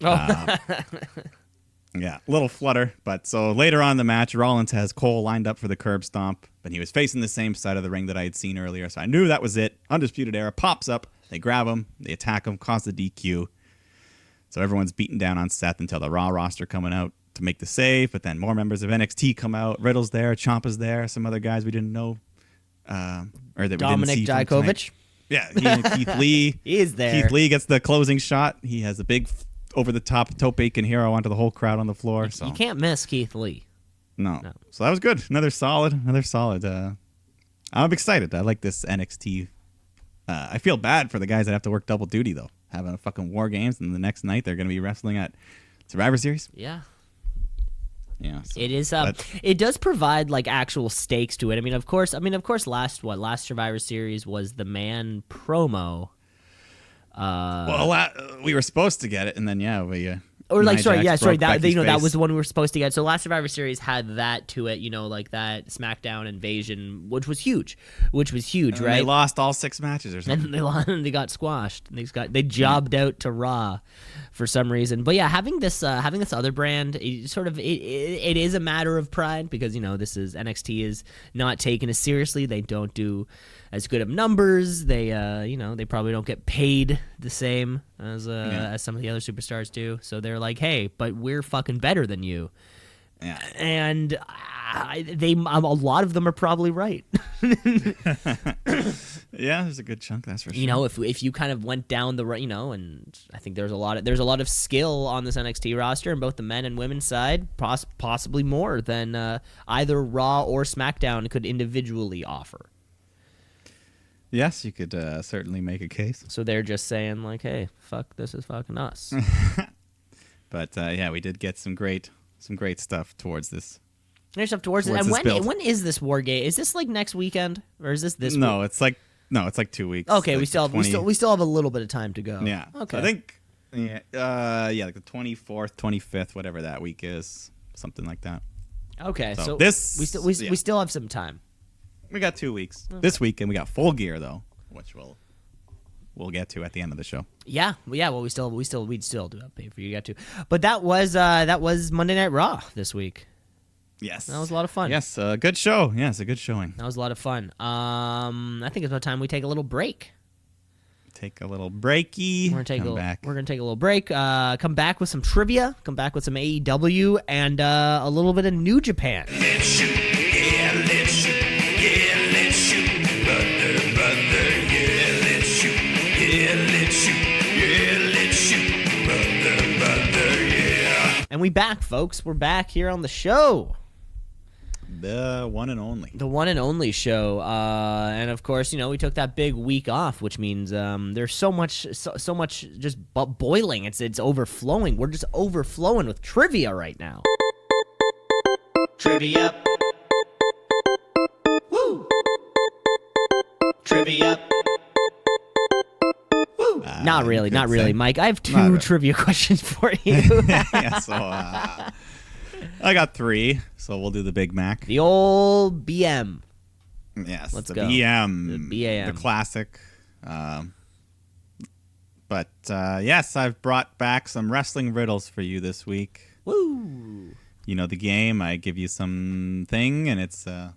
Oh. Yeah, a little flutter. But so later on in the match, Rollins has Cole lined up for the curb stomp, but he was facing the same side of the ring that I had seen earlier. So I knew that was it. Undisputed Era pops up. They grab him. They attack him, cause the DQ. So everyone's beating down on Seth until the Raw roster coming out to make the save. But then more members of NXT come out. Riddle's there. Ciampa's there. Some other guys we didn't know. Or that Dominic we didn't see Dijakovic. Yeah, he and Keith Lee. He is there. Keith Lee gets the closing shot. He has a big over-the-top tope and hero onto the whole crowd on the floor. So. You can't miss Keith Lee. No. So that was good. Another solid. I'm excited. I like this NXT. I feel bad for the guys that have to work double duty, though. Having a fucking War Games, and the next night they're going to be wrestling at Survivor Series. Yeah. Yeah. So, it is. It does provide like actual stakes to it. I mean, of course. Last Survivor Series was the man promo. We were supposed to get it, and then we. That was the one we were supposed to get. So last Survivor Series had that to it, like that SmackDown invasion, which was huge, And right? They lost all 6 matches or something. And they got squashed. They jobbed out to Raw for some reason. But yeah, having this other brand, it is a matter of pride because this is NXT is not taken as seriously. They don't do as good of numbers. They they probably don't get paid the same as some of the other superstars do. So they're like, hey, but we're fucking better than you. Yeah. And a lot of them are probably right. Yeah, there's a good chunk, that's for sure. If you kind of went down the right, and I think there's a lot of skill on this NXT roster in both the men and women's side, possibly more than either Raw or SmackDown could individually offer. Yes, you could certainly make a case. So they're just saying like, hey, fuck, this is fucking us. But we did get some great stuff towards this. There's stuff towards it. And when is this War Game? Is this like next weekend or is this week? It's like 2 weeks. Okay, like we still have a little bit of time to go. Yeah. Okay. So I think like the 24th, 25th, whatever that week is, something like that. Okay, so we we still have some time. We got 2 weeks. Okay. This weekend we got Full Gear though, which we'll get to at the end of the show. Yeah. Well, we'd still do have pay for you got to. But that was Monday Night Raw this week. Yes. That was a lot of fun. Yes, a good show. Yes, a good showing. That was a lot of fun. I think it's about time we take a little break. Take a little breaky. We're gonna take a little break. Come back with some trivia. Come back with some AEW and a little bit of New Japan. Let's shoot, yeah, let's shoot, yeah, let's shoot, brother, yeah, let's shoot, yeah, let's shoot, yeah, let's shoot, brother, yeah. And we back, folks. We're back here on the show. The one and only. The one and only show. And of course, we took that big week off, which means there's so much just boiling. It's overflowing. We're just overflowing with trivia right now. Trivia. Woo. Trivia. Woo. Not really, Mike. I have two trivia questions for you. Yeah, so I got 3, so we'll do the Big Mac. The old BM. Yes, Let's the go. BM. The BAM. The classic. But yes, I've brought back some wrestling riddles for you this week. Woo! You know the game. I give you something, and it's, I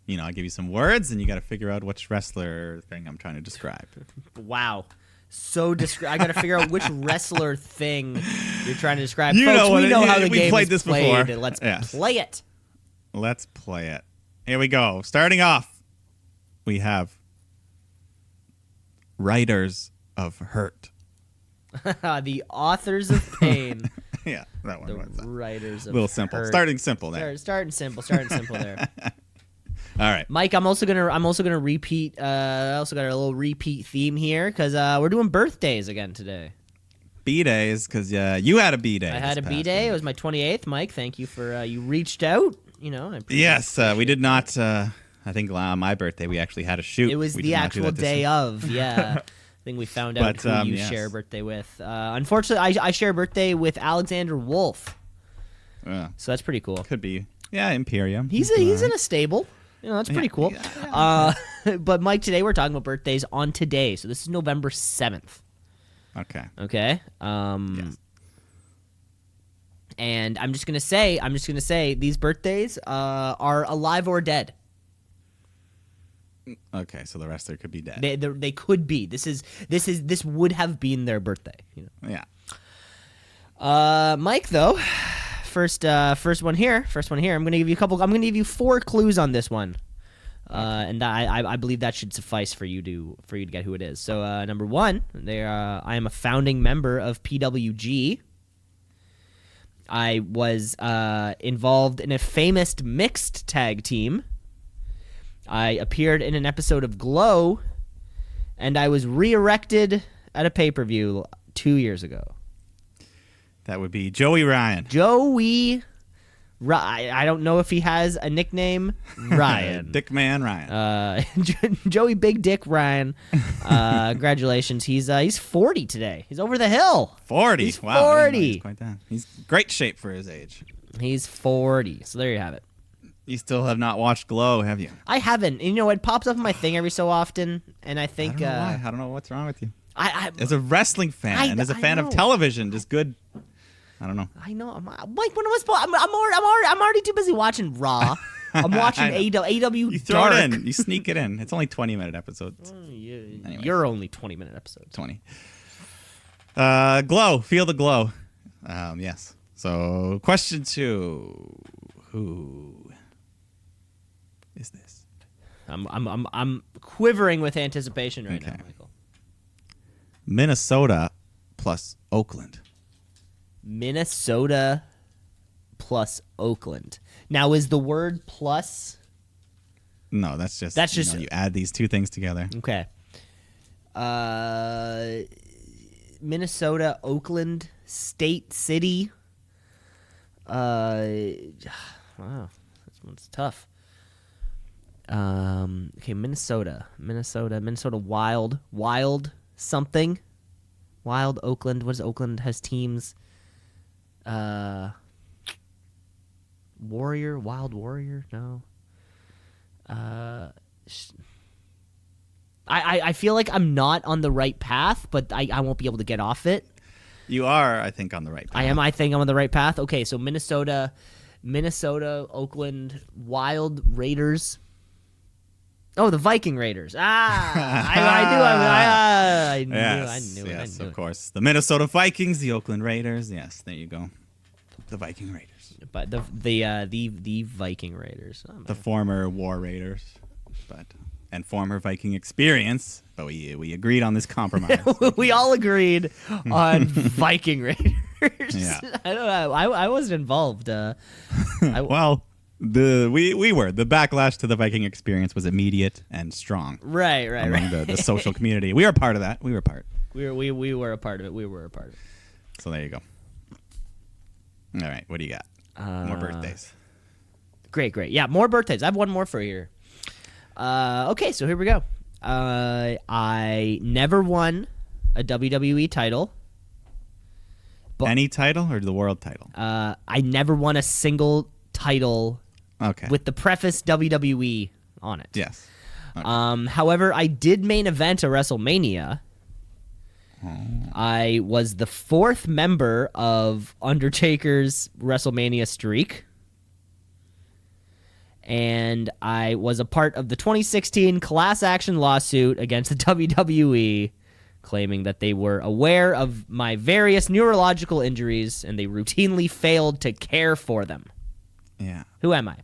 give you some words, and you got to figure out which wrestler thing I'm trying to describe. Wow. I got to figure out which wrestler thing you're trying to describe. You Folks, know what we know how the we game played is this before. played. Let's Yes. play it. Let's play it. Here we go. Starting off, we have Writers of Hurt. The authors of pain. Yeah, that one. The was writers of a little simple. hurt. Starting simple there. Starting simple there. All right. Mike, I'm also gonna repeat. I also got a little repeat theme here because we're doing birthdays again today. B-days, because you had a B-day. I had a B-day. It was my 28th. Mike, thank you for you reached out. I appreciate Yes, we did not. I think on my birthday we actually had a shoot. It was We the did not do actual that this day year. of. Yeah. I think we found out But, who you yes. share a birthday with. Unfortunately, I share a birthday with Alexander Wolf, Yeah, so that's pretty cool. could be. Yeah, Imperium. He's in a stable. That's pretty cool. But Mike, today we're talking about birthdays on today. So this is November 7th. Okay. Okay. Yes. And I'm just gonna say these birthdays are alive or dead. Okay, so the wrestler could be dead. They could be. This would have been their birthday. Yeah. Mike, though, first one here. I'm gonna give you I'm gonna give you 4 clues on this one, and I believe that should suffice for you to get who it is. So number 1, I am a founding member of PWG. I was involved in a famous mixed tag team. I appeared in an episode of Glow, and I was re-erected at a pay-per-view 2 years ago. That would be Joey Ryan. I don't know if he has a nickname. Ryan. Dickman Ryan. Joey Big Dick Ryan. Congratulations. He's 40 today. He's over the hill. 40. He's wow, 40. He's quite down. He's great shape for his age. He's 40. So there you have it. You still have not watched Glow, have you? I haven't. It pops up on my thing every so often, and I think I don't know why. I don't know what's wrong with you. I as a wrestling fan and as a fan of television, just good. I don't know. I know. Mike, when am I supposed? I'm already too busy watching Raw. I'm watching AW. You throw Dark. it in. You sneak it in. It's only 20-minute episodes. Anyways. You're only 20-minute episodes. 20. Glow. Feel the glow. Yes. So, question 2. Who is this? I'm quivering with anticipation right now, Michael. Minnesota plus Oakland. Minnesota plus Oakland. Now, is the word plus? No, that's just you add these 2 things together. Okay. Minnesota, Oakland, state, city. Wow, this one's tough. Okay, Minnesota, wild something. Wild Oakland. What is Oakland has teams? Wild Warrior. No. I feel like I'm not on the right path, but I won't be able to get off it. You are, I think, on the right path. I think I'm on the right path. Okay, so Minnesota, Oakland, Wild Raiders. Oh, the Viking Raiders. I knew it. Yes, of course. The Minnesota Vikings, the Oakland Raiders. Yes, there you go. The Viking Raiders. But the Viking Raiders. Oh, the former War Raiders, and former Viking experience. But we agreed on this compromise. We all agreed on Viking Raiders. Yeah. I don't know. I wasn't involved. Well, we were. The backlash to the Viking experience was immediate and strong. Right. Among the social community. We were part of that. We were a part of it. So there you go. All right. What do you got? More birthdays. Great. Yeah, more birthdays. I have one more for you here. Okay, so here we go. I never won a WWE title. Any title or the world title? I never won a single title. Okay. With the preface WWE on it. Yes. Okay. However, I did main event a WrestleMania. I was the 4th member of Undertaker's WrestleMania streak. And I was a part of the 2016 class action lawsuit against the WWE, claiming that they were aware of my various neurological injuries and they routinely failed to care for them. Yeah. Who am I?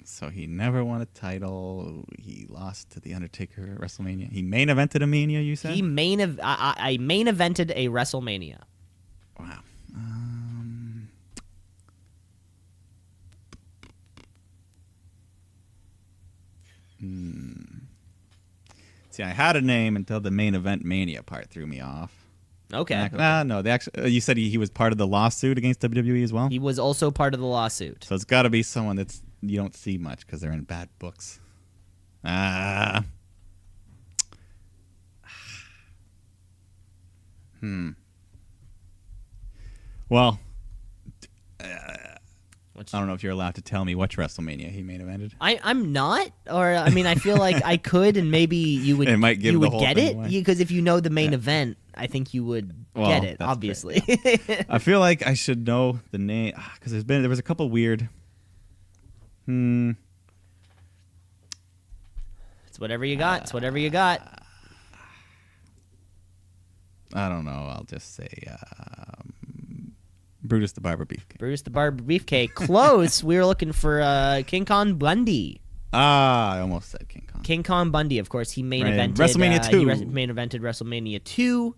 So he never won a title. He lost to the Undertaker at WrestleMania. He main evented a Mania, you said? I main evented a WrestleMania. Wow. See, I had a name until the main event Mania part threw me off. Okay. No. You said he was part of the lawsuit against WWE as well? He was also part of the lawsuit. So it's got to be someone that's you don't see much because they're in bad books. Well, I don't know if you're allowed to tell me which WrestleMania he main evented. I'm not, or I mean, I feel like I could, and maybe you would. It might give you the would whole get thing it away. because if you know the main event, I think you would get it. that's Obviously, I feel like I should know the name because there was a couple weird. it's whatever you got. It's whatever you got. I don't know. I'll just say Brutus the Barber Beefcake. Bruce the Barber Beefcake. Close. We were looking for King Kong Bundy. I almost said King Kong. King Kong Bundy, of course, he main Right, evented WrestleMania 2. He main evented WrestleMania 2.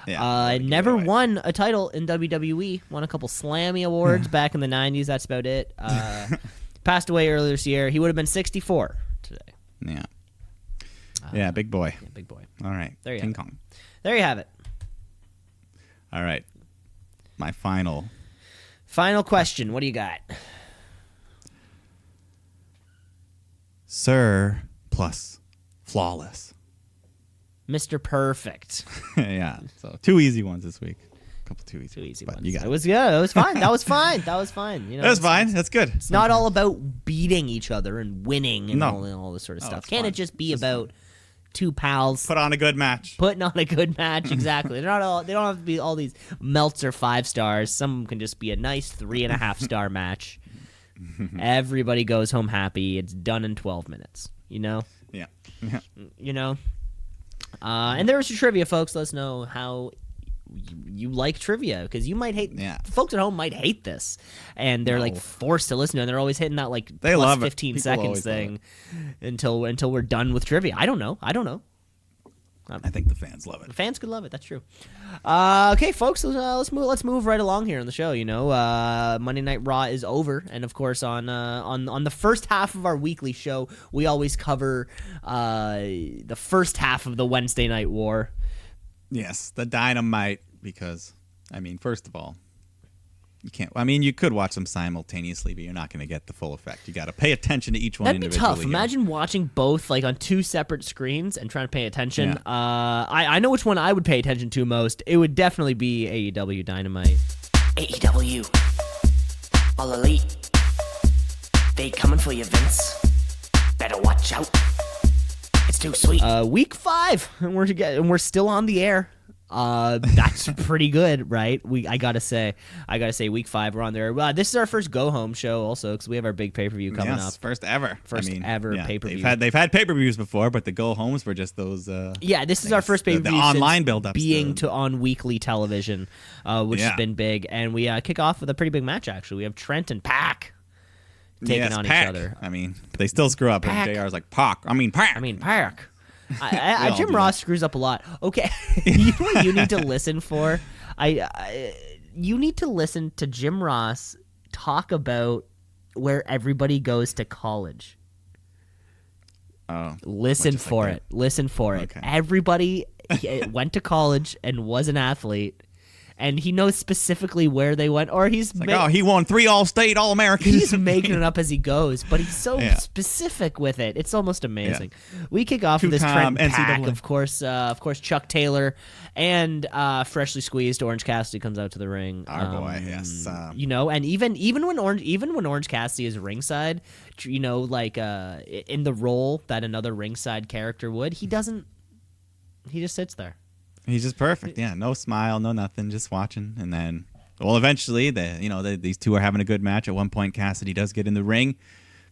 Yeah, Never won a title in WWE. Won a couple Slammy awards back in the 90s. That's about it. Passed away earlier this year. He would have been 64 today. Yeah. Yeah, big boy. Yeah, big boy. All right. There you King have it. Kong. There you have it. All right. My final. Final question. What do you got? Sir plus flawless. Mr. Perfect. Yeah. So 2 easy ones this week. A couple 2 easy. Two easy but ones. You got It was good. It was fine. That was fine. That was fine. You know, That's fine. That's good. It's not all about beating each other and winning and No. all this sort of No, stuff. it's Can't fun. it just be It's just about two pals Put on a good match. putting on a good match? Exactly. They're not all. They don't have to be all these Meltzer 5 stars. Some can just be a nice 3.5 star match. Everybody goes home happy. It's done in 12 minutes. You know. Yeah. Yeah. You know. And there was your trivia, folks. Let us know how you like trivia, because you might hate. Yeah. Folks at home might hate this, and they're like forced to listen to it. And they're always hitting that like They plus love it. 15 People seconds always love thing until we're done with trivia. I don't know. I think the fans love it. The fans could love it. That's true. Okay, folks, let's move right along here on the show. You know, Monday Night Raw is over, and of course, on the first half of our weekly show, we always cover the first half of the Wednesday Night War. Yes, the Dynamite, because I mean, first of all, you can't. I mean, you could watch them simultaneously, but you're not going to get the full effect. You got to pay attention to each one That'd be individually. tough. here. Imagine watching both like on two separate screens and trying to pay attention. Yeah. I know which one I would pay attention to most. It would definitely be AEW Dynamite. AEW. All Elite. They coming for you, Vince. Better watch out. It's too sweet. Week 5, and we're still on the air. That's pretty good, right? I gotta say, week 5 we're on there. This is our first go home show, also, because we have our big pay per view coming up. First ever. First ever pay-per-view. They've had pay per views before, but the go homes were just those. Yeah, this is our first pay per the view online build-ups, being on weekly television, which has been big, and we kick off with a pretty big match. Actually, we have Trent and Pac taking on Pac. each other. I mean, they still screw up, Pac. and JR's like Pac. I mean Pac. Pac. all Jim do Ross that. screws up a lot. Okay, you know what you need to listen for? You need to listen to Jim Ross talk about where everybody goes to college. Oh, Listen just like for that. it. Listen for it. Okay. Everybody went to college and was an athlete, and he knows specifically where they went, or he's Like, he won 3 All-State, All-Americans. he's making it up as he goes, but he's so Yeah. specific with it. It's almost amazing. We kick off with this Two-time Trent Pac, NCAA. of course, Chuck Taylor, and freshly squeezed Orange Cassidy comes out to the ring. Our boy, yes. You know, and even when Orange Cassidy is ringside, you know, like in the role that another ringside character would, he doesn't. He just sits there. He's just perfect. Yeah, no smile, no nothing, just watching. And then, well, eventually, these two are having a good match. At one point, Cassidy does get in the ring,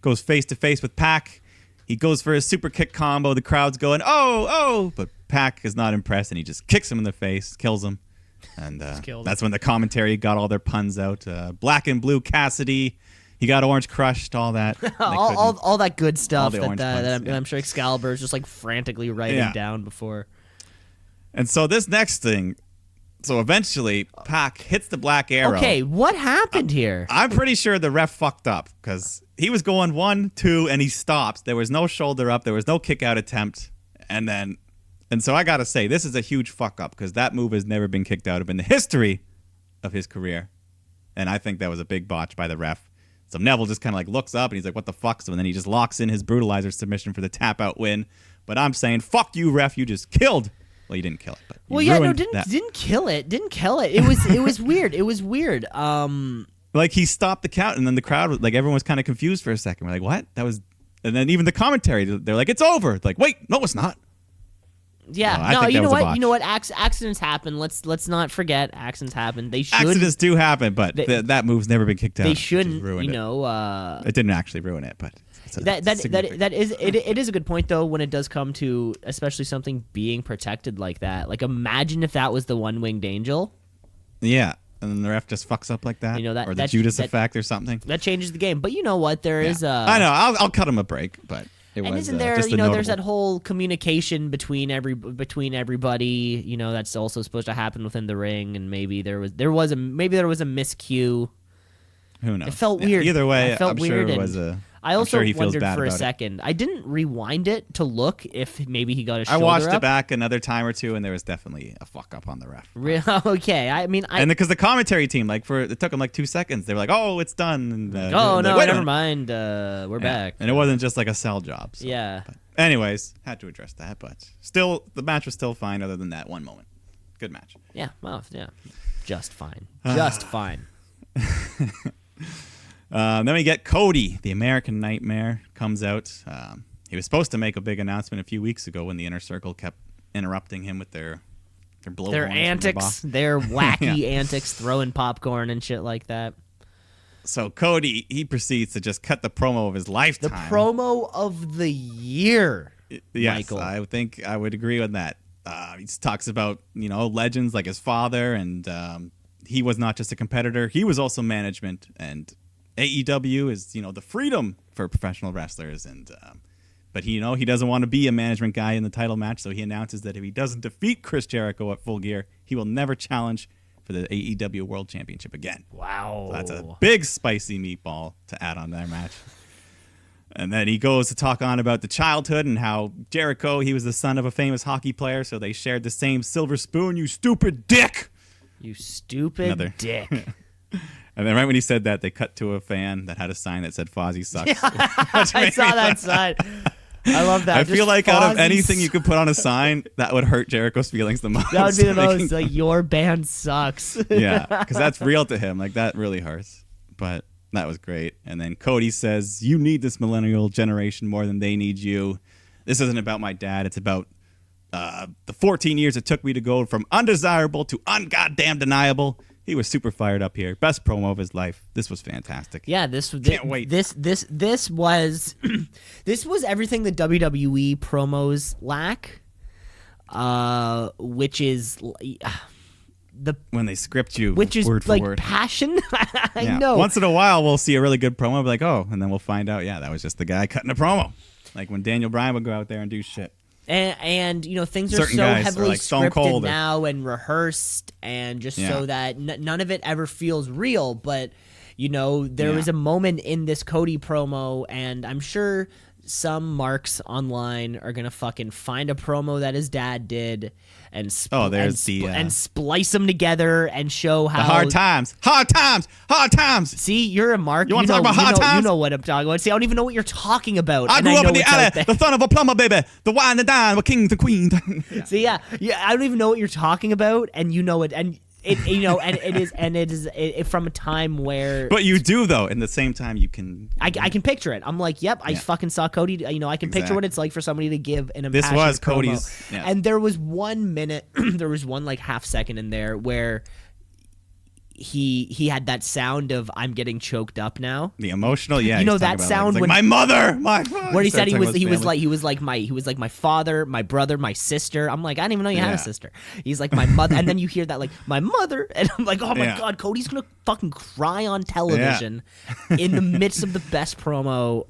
goes face to face with Pac. He goes for his super kick combo. The crowd's going, oh, but Pac is not impressed, and he just kicks him in the face, kills him. And that's when the commentary got all their puns out. Black and blue Cassidy. He got orange crushed, all that. all that good stuff the that, orange that puns, yeah. I'm sure Excalibur is just like frantically writing down before. And so this next thing, so eventually Pac hits the black arrow. Okay, what happened here? I'm pretty sure the ref fucked up because he was going 1, 2, and he stops. There was no shoulder up. There was no kick out attempt. And so I got to say, this is a huge fuck up because that move has never been kicked out of in the history of his career. And I think that was a big botch by the ref. So Neville just kind of like looks up and he's like, what the fuck? So then he just locks in his brutalizer submission for the tap out win. But I'm saying, fuck you, ref. You just killed. Well, you didn't kill it, but you ruined that. Didn't kill it. It was weird. It was weird. Like he stopped the count, and then the crowd was like, everyone was kind of confused for a second. We're like, what? That was, and then even the commentary, they're like, it's over. Like, wait, no, it's not. Yeah, I no, think you that know was a what? botch. You know what? Accidents happen. Let's not forget accidents happen. They should. Accidents do happen, but that move's never been kicked out. They which has shouldn't. ruined You it. know. It didn't actually ruin it, but That is it is a good point though when it does come to especially something being protected like that. Like imagine if that was the one-winged angel. Yeah, and then the ref just fucks up like that, You know, or the Judas effect or something. That changes the game. But you know what? There is I know. I'll cut him a break, but it and was isn't there? just You a know, notable. there's that whole communication between everybody. You know, that's also supposed to happen within the ring, and maybe there was a miscue. Who knows? It felt Yeah, weird. Either way, I felt I'm weird, sure it and was a. I I'm also sure he feels wondered bad for a about it. second. I didn't rewind it to look if maybe he got his I shoulder watched up. it back another time or two, and there was definitely a fuck up on the ref. Okay, I mean, And because the commentary team, like it took them like 2 seconds. They were like, "Oh, it's done." And, oh like, no, "Wait a never minute." mind. We're back. And it wasn't just like a sell job. So. Yeah. But anyways, had to address that, but still, the match was still fine. Other than that one moment, good match. Yeah. Well, yeah. Just fine. Just fine. Then we get Cody, the American Nightmare, comes out. He was supposed to make a big announcement a few weeks ago when the Inner Circle kept interrupting him with their blowhorns. Their from antics, the their wacky antics, throwing popcorn and shit like that. So Cody, he proceeds to just cut the promo of his The lifetime. promo of the year. Yes, Michael. I think I would agree with that. He talks about, legends like his father, and he was not just a competitor. He was also management, and AEW is, the freedom for professional wrestlers. And but he doesn't want to be a management guy in the title match, so he announces that if he doesn't defeat Chris Jericho at Full Gear, he will never challenge for the AEW World Championship again. Wow. So that's a big spicy meatball to add on their match. And then he goes to talk on about the childhood and how Jericho, he was the son of a famous hockey player, so they shared the same silver spoon, you stupid dick! You stupid dick. And then right when he said that, they cut to a fan that had a sign that said Fozzy sucks. I saw that sign. I love that. I feel Just like out of Fozzy anything you could put on a sign, that would hurt Jericho's feelings the most. That would be the Like, most, like, your band sucks. Yeah, because that's real to him. Like, that really hurts. But that was great. And then Cody says, you need this millennial generation more than they need you. This isn't about my dad. It's about the 14 years it took me to go from undesirable to ungoddamn deniable. He was super fired up here. Best promo of his life. This was fantastic. Yeah, Can't wait. This was this was everything the WWE promos lack, which is When they script you which is word for like word. passion. I Yeah. know. Once in a while, we'll see a really good promo, be like, oh, and then we'll find out, yeah, that was just the guy cutting a promo. Like when Daniel Bryan would go out there and do shit. And things are Certain so guys are heavily like Stone scripted Cold or- now and rehearsed, and just Yeah. so that none of it ever feels real. But there Yeah. was a moment in this Cody promo, and I'm sure some marks online are gonna fucking find a promo that his dad did and and splice them together and show how The hard times. Hard times. See, you're a mark. You wanna talk about hard times? You know what I'm talking about. See, I don't even know what you're talking about. I and grew up know in the it's out alley, there. the son of a plumber, baby. The wine, the dime, the king, the queen. So yeah, I don't even know what you're talking about, and you know it, and it, and it is from a time where. But you do, though. In the same time, you can. I can picture it. I'm like, yep, I Yeah. fucking saw Cody. I can picture what it's like for somebody to give an This impassioned was promo. Cody's- yeah. And there was 1 minute, there was one like half second in there where he had that sound of I'm getting choked up now. The emotional, yeah. You know he's talking that about, sound like, when- my mother, my father. Where he said started talking about his he was family. like my father, my brother, my sister. I'm like, I didn't even know you had Yeah. a sister. He's like my mother, and then you hear that like my mother, and I'm like, oh my Yeah. god, Cody's gonna fucking cry on television in the midst of the best promo,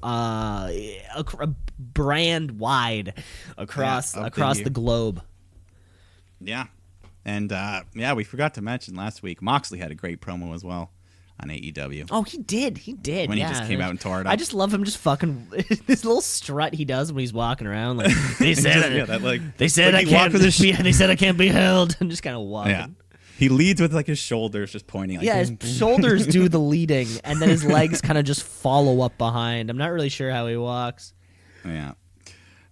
brand wide across Yeah, of the across year. the globe. Yeah. And, we forgot to mention last week, Moxley had a great promo as well on AEW. Oh, he did. When he just came out and tore it up. I just love him just fucking this little strut he does when he's walking around. Like they said, Yeah, that, like, they said like I he walked can't. with his They said I can't be held. I'm just kind of walking. Yeah. He leads with like his shoulders just pointing. Like, Yeah, his shoulders do the leading, and then his legs kind of just follow up behind. I'm not really sure how he walks. Yeah.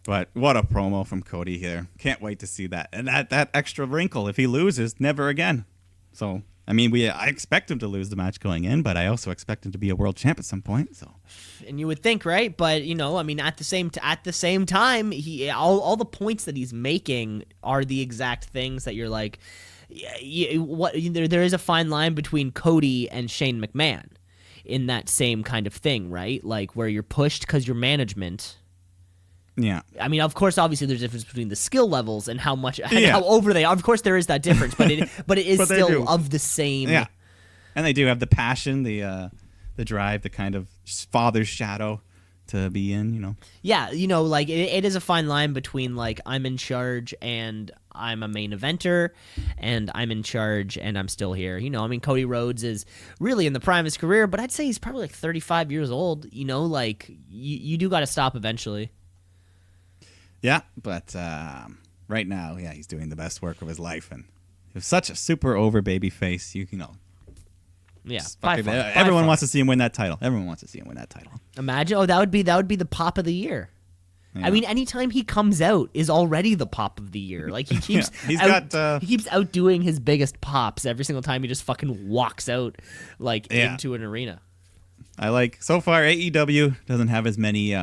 But what a promo from Cody here. Can't wait to see that. And that extra wrinkle, if he loses, never again. So I mean, I expect him to lose the match going in, but I also expect him to be a world champ at some point. So, and you would think, right? But I mean, at the same time, all the points that he's making are the exact things that you're like, there is a fine line between Cody and Shane McMahon in that same kind of thing, right? Like where you're pushed because you're management. Yeah. I mean, of course, obviously, there's a difference between the skill levels and how over they are. Of course, there is that difference, but it is still of the same. Yeah, and they do have the passion, the drive, the kind of father's shadow to be in. Yeah, like it is a fine line between like I'm in charge and I'm a main eventer, and I'm in charge and I'm still here. I mean, Cody Rhodes is really in the prime of his career, but I'd say he's probably like 35 years old. Like you do got to stop eventually. Yeah, but right now, he's doing the best work of his life, and he was such a super over baby face. Yeah, everyone wants to see him win that title. Imagine, that would be the pop of the year. Yeah. I mean, anytime he comes out is already the pop of the year. Like he keeps he keeps outdoing his biggest pops every single time he just fucking walks out into an arena. I like so far AEW doesn't have as many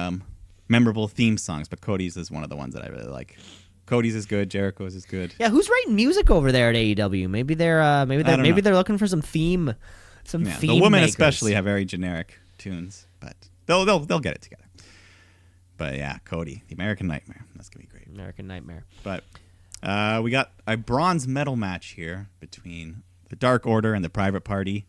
memorable theme songs, but Cody's is one of the ones that I really like. Cody's is good, Jericho's is good. Yeah, who's writing music over there at AEW? Maybe they're looking for some theme. Theme the women makers. Especially have very generic tunes, but they'll get it together. But yeah, Cody, the American Nightmare. That's gonna be great. American Nightmare. But we got a bronze medal match here between the Dark Order and the Private Party,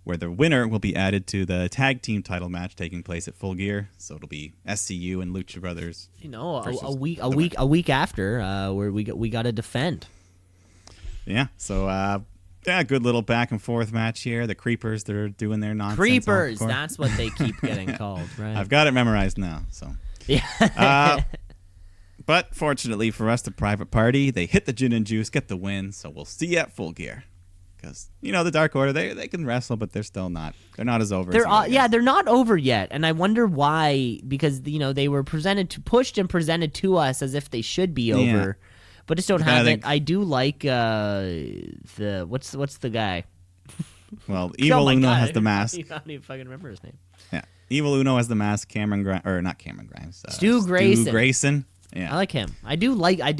where the winner will be added to the tag team title match taking place at Full Gear. So it'll be SCU and Lucha Brothers. A week after, where we got to defend. Yeah. So good little back and forth match here. The Creepers, they're doing their nonsense. Creepers, that's what they keep getting called, right? I've got it memorized now. So yeah. But fortunately for us, the Private Party, they hit the gin and juice, get the win. So we'll see you at Full Gear. Because the Dark Order, they can wrestle, but they're still not. They're not as over. They're not over yet, and I wonder why. Because they were pushed and presented to us as if they should be over, but just don't have it. I do like the what's the guy? Well, Evil Uno has the mask. I don't even fucking remember his name. Yeah, Evil Uno has the mask. Not Cameron Grimes. Stu Grayson. Stu Grayson. Yeah, I like him. I do like what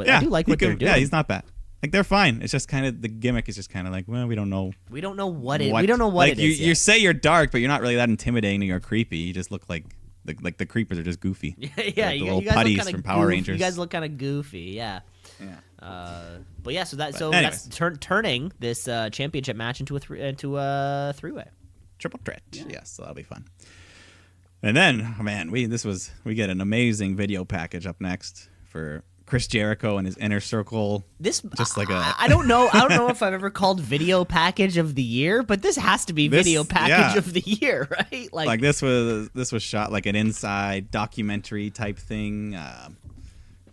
they're doing. Yeah, he's not bad. Like they're fine. It's just kind of the gimmick is just kind of like, well, we don't know. We don't know what it is. You say you're dark, but you're not really that intimidating or creepy. You just look like the creepers are just goofy. Yeah, the little putties from Power Rangers. You guys look kind of goofy. Yeah. Yeah. But yeah, that's turning this championship match into a three-way. Triple threat. Yeah. Yes, so that'll be fun. And then, we get an amazing video package up next for Chris Jericho and his Inner Circle. I don't know if I've ever called video package of the year, but this has to be video package of the year, right? Like this was shot like an inside documentary type thing.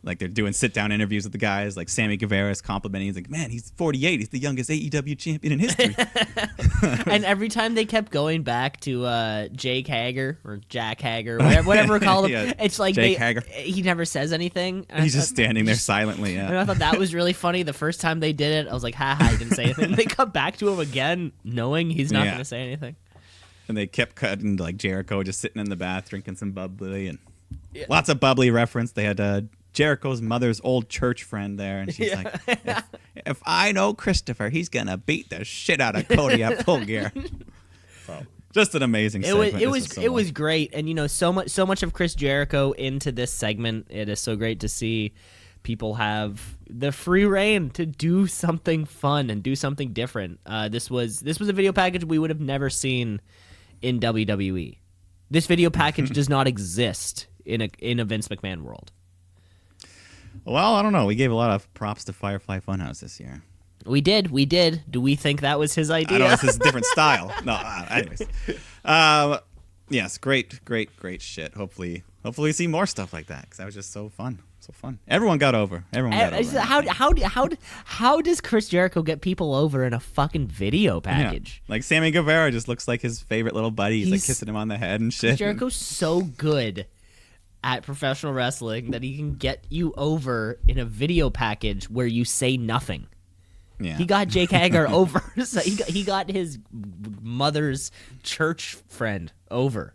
Like they're doing sit-down interviews with the guys. Like Sammy Guevara is complimenting. He's like, man, he's 48. He's the youngest AEW champion in history. And every time they kept going back to Jake Hager or Jack Hager, whatever we call him, it's like he never says anything. He's just standing there silently. Yeah. And I thought that was really funny. The first time they did it, I was like, ha, he didn't say anything. They come back to him again, knowing he's not going to say anything. And they kept cutting to like Jericho just sitting in the bath drinking some bubbly and lots of bubbly reference. They had Jericho's mother's old church friend there, and she's like, if I know Christopher, he's gonna beat the shit out of Cody at Full Gear. So, just an amazing segment. It was great, and so much of Chris Jericho into this segment. It is so great to see people have the free reign to do something fun and do something different. This was a video package we would have never seen in WWE. This video package does not exist in a Vince McMahon world. Well, I don't know. We gave a lot of props to Firefly Funhouse this year. We did. Do we think that was his idea? I know this is a different style. No, anyways. Yes, great shit. Hopefully we see more stuff like that because that was just so fun. So fun. Everyone got over. How does Chris Jericho get people over in a fucking video package? Yeah. Like Sammy Guevara just looks like his favorite little buddy. He's like kissing him on the head and shit. Chris Jericho's so good at professional wrestling that he can get you over in a video package where you say nothing. Yeah. He got Jake Hager over. So he got his mother's church friend over.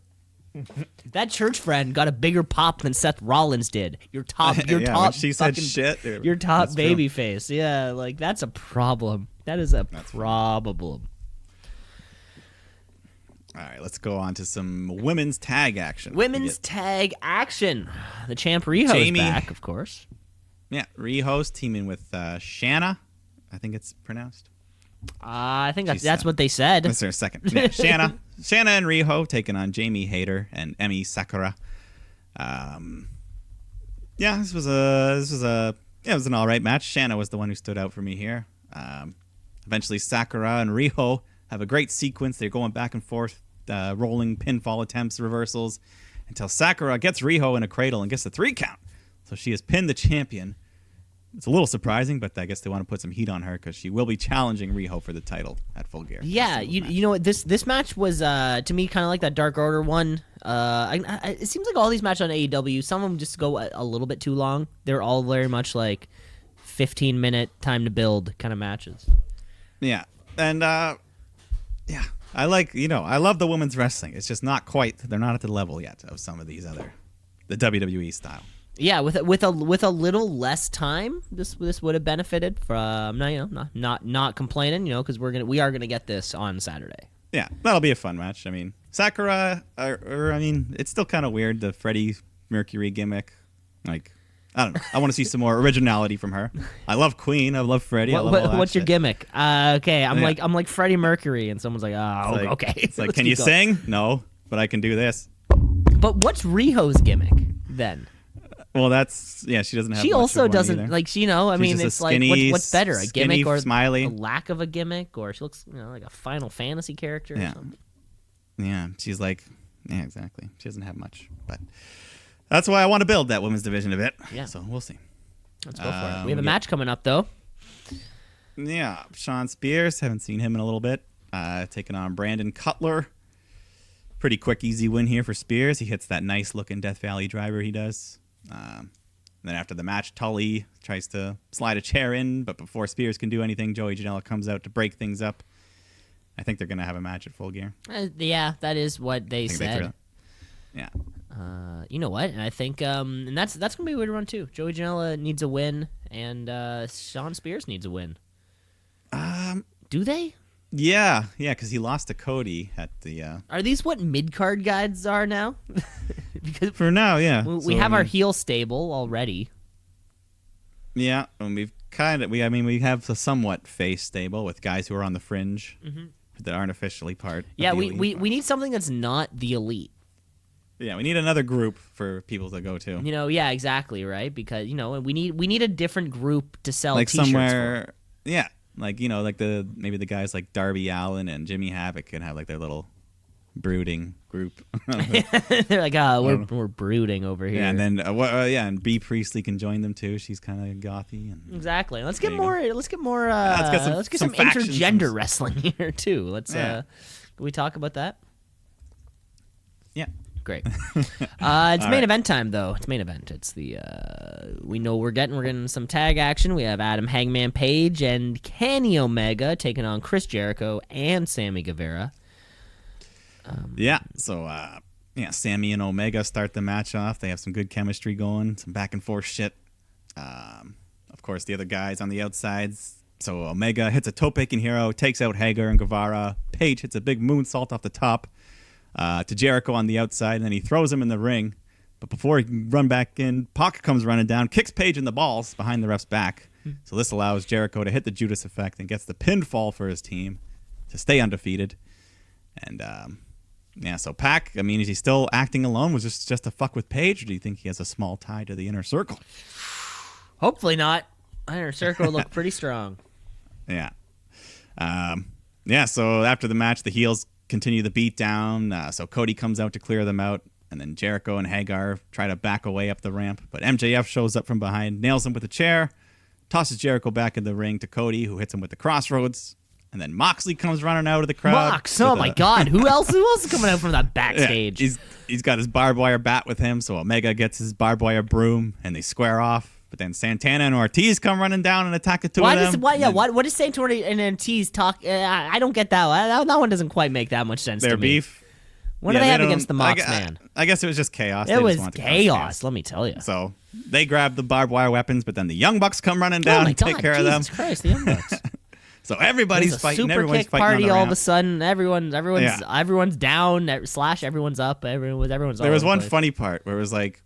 That church friend got a bigger pop than Seth Rollins did. Your top, when top. she said fucking- shit. Your top That's true. baby face. Yeah, like that's a problem. That is a problem. All right, let's go on to some women's tag action. Women's tag action. The champ Riho's Jamie- back, of course. Yeah, Riho's teaming with Shanna. I think it's pronounced. I think She's, that's what they said. That's their second. Yeah, Shanna and Riho taking on Jamie Hayter and Emi Sakura. Yeah, this was an all right match. Shanna was the one who stood out for me here. Eventually, Sakura and Riho have a great sequence. They're going back and forth, rolling pinfall attempts, reversals, until Sakura gets Riho in a cradle and gets the 3 count. So she has pinned the champion. It's a little surprising, but I guess they want to put some heat on her because she will be challenging Riho for the title at Full Gear. Yeah, you know what, this match was to me kind of like that Dark Order one. It seems like all these matches on AEW, some of them just go a little bit too long. They're all very much like 15-minute time to build kind of matches. Yeah, and yeah, I love the women's wrestling. It's just not quite. They're not at the level yet of some of these the WWE style. Yeah, with a little less time, this would have benefited from not complaining, because we are gonna get this on Saturday. Yeah, that'll be a fun match. I mean, Sakura, it's still kind of weird, the Freddie Mercury gimmick. Like, I don't know. I want to see some more originality from her. I love Queen. I love Freddie. I love all that what's your shit. gimmick? Okay, I'm Yeah. like Freddie Mercury, and someone's like, okay. It's like, Let's can keep you going. sing? No, but I can do this. But what's Riho's gimmick then? Well, she doesn't have. She much also of one doesn't either. I mean, just a it's like skinny- what's better, a skinny, gimmick or smiley. a lack of a gimmick, or she looks like a Final Fantasy character or Yeah. something. Yeah, she's like, yeah, exactly. She doesn't have much, but that's why I want to build that women's division a bit. Yeah. So we'll see. Let's go for it. We have a match coming up though. Yeah, Sean Spears. Haven't seen him in a little bit. Taking on Brandon Cutler. Pretty quick, easy win here for Spears. He hits that nice looking Death Valley driver. He does. Then after the match, Tully tries to slide a chair in, but before Spears can do anything, Joey Janela comes out to break things up. I think they're going to have a match at Full Gear. Yeah, that is what they I think they said. threw- Yeah. You know what? And I think and that's gonna be a weird run too. Joey Janela needs a win, and Sean Spears needs a win. Do they? Yeah, because he lost to Cody at the. Are these what mid card guides are now? Because For now, yeah. we So, have I our mean, heel stable already. Yeah, and we have a somewhat face stable with guys who are on the fringe that aren't officially part. Yeah, of the we elite. need something that's not the elite. Yeah, we need another group for people to go to. Yeah, exactly, right? Because we need a different group to sell Like t-shirts somewhere, yeah, like maybe the guys like Darby Allin and Jimmy Havoc can have like their little brooding group. for. They're like, we're brooding over here. Yeah, and then and Bea Priestley can join them too. She's kind of gothy and Exactly. Let's get There you more. go. Let's get more. Let's get some some factions. intergender wrestling here too. Let's. Yeah. Can we talk about that? yeah. Great. It's main right. event time though. It's main event. It's the we know we're getting some tag action. We have Adam Hangman Page and Kenny Omega taking on Chris Jericho and Sammy Guevara. Yeah. So, Sammy and Omega start the match off. They have some good chemistry going, some back and forth shit. Of course, the other guys on the outsides. So Omega hits a tope-aking hero, takes out Hager and Guevara. Page hits a big moonsault off the top to Jericho on the outside, and then he throws him in the ring. But before he can run back in, Pac comes running down, kicks Page in the balls behind the ref's back. So this allows Jericho to hit the Judas effect and gets the pinfall for his team to stay undefeated. And so Pac, is he still acting alone? Was this just to fuck with Page, or do you think he has a small tie to the inner circle? Hopefully not. Inner Circle look pretty strong. Yeah. So after the match, the heels continue the beat down. So Cody comes out to clear them out, and then Jericho and Hagar try to back away up the ramp. But MJF shows up from behind, nails him with a chair, tosses Jericho back in the ring to Cody, who hits him with the crossroads. And then Moxley comes running out of the crowd. Mox, oh my God. Who else is coming out from that Yeah, backstage? he's got his barbed wire bat with him, so Omega gets his barbed wire broom, and they square off. But then Santana and Ortiz come running down and attack the two Why of does them. what does Santana and Ortiz talk? I don't get that. That one doesn't quite make that much sense Their to me. beef. What do they have against the Mox Man? I guess it was just chaos. They It just was wanted to cause chaos, let me tell you. So they grab the barbed wire weapons, but then the Young Bucks come running Oh down my and take God, care of them. Jesus Christ, the Young Bucks. So everybody's There's a fighting. super Everyone's kick fighting party on the all ramp. of a sudden. Everyone's down. Everyone's up. Everyone's. There all was over one the place. funny part where it was like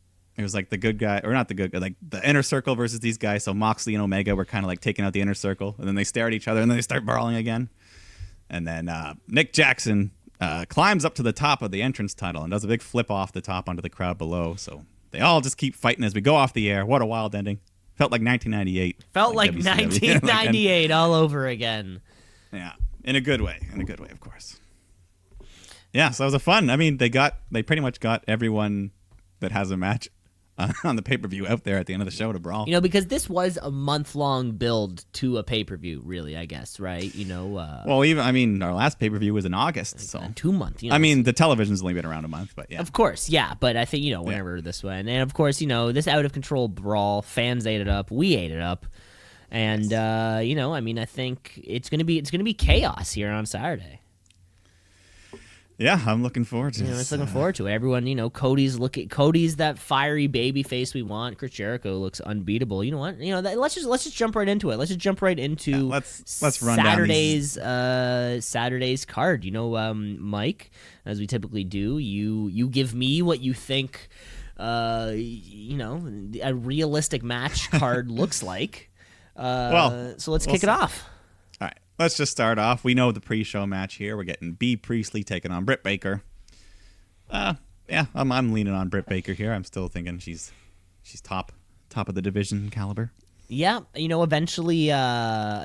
the good guy, or not the good guy, like the inner circle versus these guys. So Moxley and Omega were kind of like taking out the inner circle, and then they stare at each other, and then they start brawling again. And then Nick Jackson climbs up to the top of the entrance tunnel and does a big flip off the top onto the crowd below. So they all just keep fighting as we go off the air. What a wild ending. Felt like 1998. Felt like WCW. 1998 all over again. Yeah, in a good way. In a good way, of course. Yeah, so it was a fun. I mean, they pretty much got everyone that has a match on the pay-per-view out there at the end of the show to brawl. You know, because this was a month-long build to a pay-per-view, really, I guess, right? You know, Well, our last pay-per-view was in August, so 2 months. You know, I mean, the television's only been around a month, but yeah. of course, yeah, but I think, you know, whenever this went, and of course, you know, this out-of-control brawl, fans ate it up, we ate it up, and you know, I mean, I think it's gonna be chaos here on Saturday. Yeah, I'm looking forward to You know, this. just looking forward to it. Everyone, you know, Cody's that fiery baby face we want. Chris Jericho looks unbeatable. You know what? You know, let's just jump right into it. Let's just jump right into let's run down these. Saturday's card. You know, Mike, as we typically do, you give me what you think, you know, a realistic match card looks like. So let's kick it off. All right, let's just start off. We know the pre-show match here. We're getting B. Priestley taking on Britt Baker. Yeah, I'm leaning on Britt Baker here. I'm still thinking she's top of the division caliber. Yeah, you know, eventually, yeah,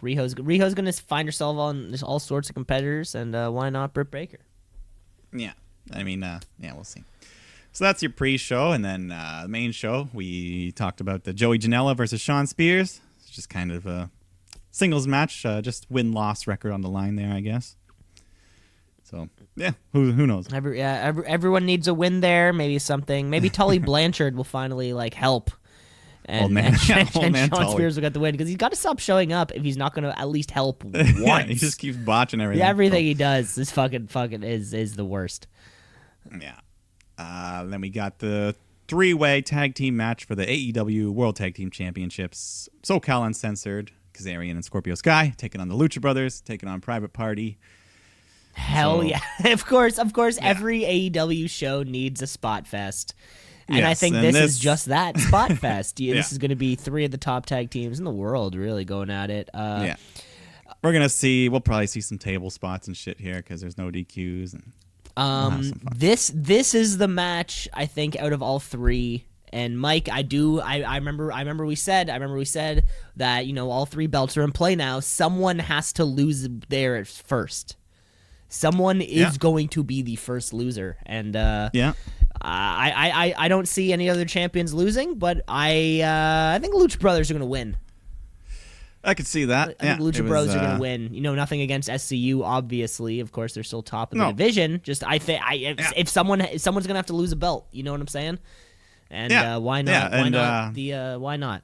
Riho's gonna find herself on all sorts of competitors, and why not Britt Baker? Yeah, I mean, yeah, we'll see. So that's your pre-show, and then the main show, we talked about the Joey Janela versus Shawn Spears. It's just kind of a singles match, just win-loss record on the line there, I guess. So, yeah, who knows? Everyone needs a win there. Maybe Tully Blanchard will finally help, and Shawn Tully. Spears will get the win because he's got to stop showing up if he's not going to at least help once. Yeah, he just keeps botching everything. Everything he does is fucking is the worst. Yeah. Then we got the three-way tag team match for the AEW World Tag Team Championships. SoCal Uncensored, Kazarian and Scorpio Sky taking on the Lucha Brothers, taking on Private Party. Hell yeah. Of course, every AEW show needs a spot fest. And I think this is just that, spot fest. This is going to be three of the top tag teams in the world really going at it. Yeah. We'll probably see some table spots and shit here because there's no DQs. And this is the match I think out of all three. And Mike, I remember we said that, you know, all three belts are in play now. Someone has to lose there first. Someone is going to be the first loser, and I don't see any other champions losing, but I think Lucha Brothers are going to win. I could see that. I think Lucha Bros are going to win. You know, nothing against SCU, obviously. Of course, they're still top of the division. Just if someone's going to have to lose a belt, you know what I'm saying? And why not? Why not?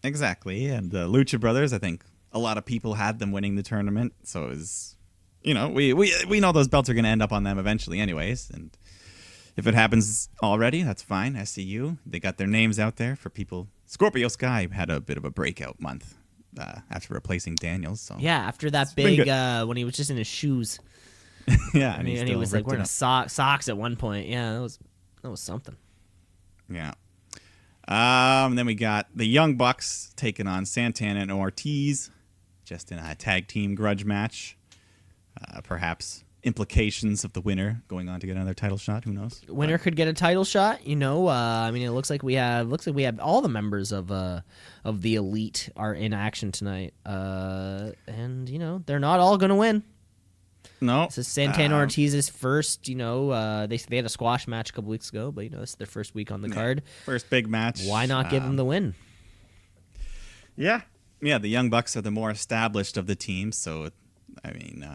Exactly. And the Lucha Brothers, I think a lot of people had them winning the tournament, so it was, you know, we know those belts are going to end up on them eventually, anyways. And if it happens already, that's fine. SCU, they got their names out there for people. Scorpio Sky had a bit of a breakout month after replacing Daniels. So yeah, after that big when he was just in his shoes. Yeah, and he was like wearing socks at one point. Yeah, that was something. Yeah. Then we got the Young Bucks taking on Santana and Ortiz, just in a tag team grudge match. Perhaps implications of the winner going on to get another title shot. Who knows? Winner could get a title shot. You know, I mean, it looks like we have all the members of the Elite are in action tonight, and you know they're not all going to win. No. This is Santana Ortiz's first. You know, they had a squash match a couple weeks ago, but you know, it's their first week on the card. First big match. Why not give them the win? Yeah. Yeah, the Young Bucks are the more established of the teams, so, I mean,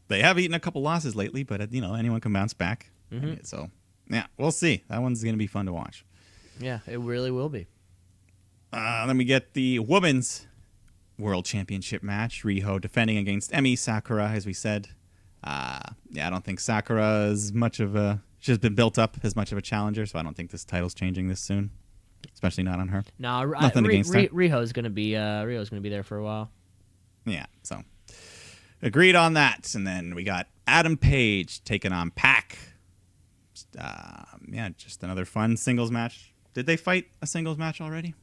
they have eaten a couple losses lately, but, you know, anyone can bounce back. Mm-hmm. So, yeah, we'll see. That one's going to be fun to watch. Yeah, it really will be. Then we get the women's world championship match. Riho defending against Emi Sakura, as we said. I don't think Sakura is much of a... She's been built up as much of a challenger, so I don't think this title's changing this soon. Especially not on her. No, Nothing against her. Riho's gonna be there for a while. Yeah, so agreed on that. And then we got Adam Page taking on Pac. Just another fun singles match. Did they fight a singles match already?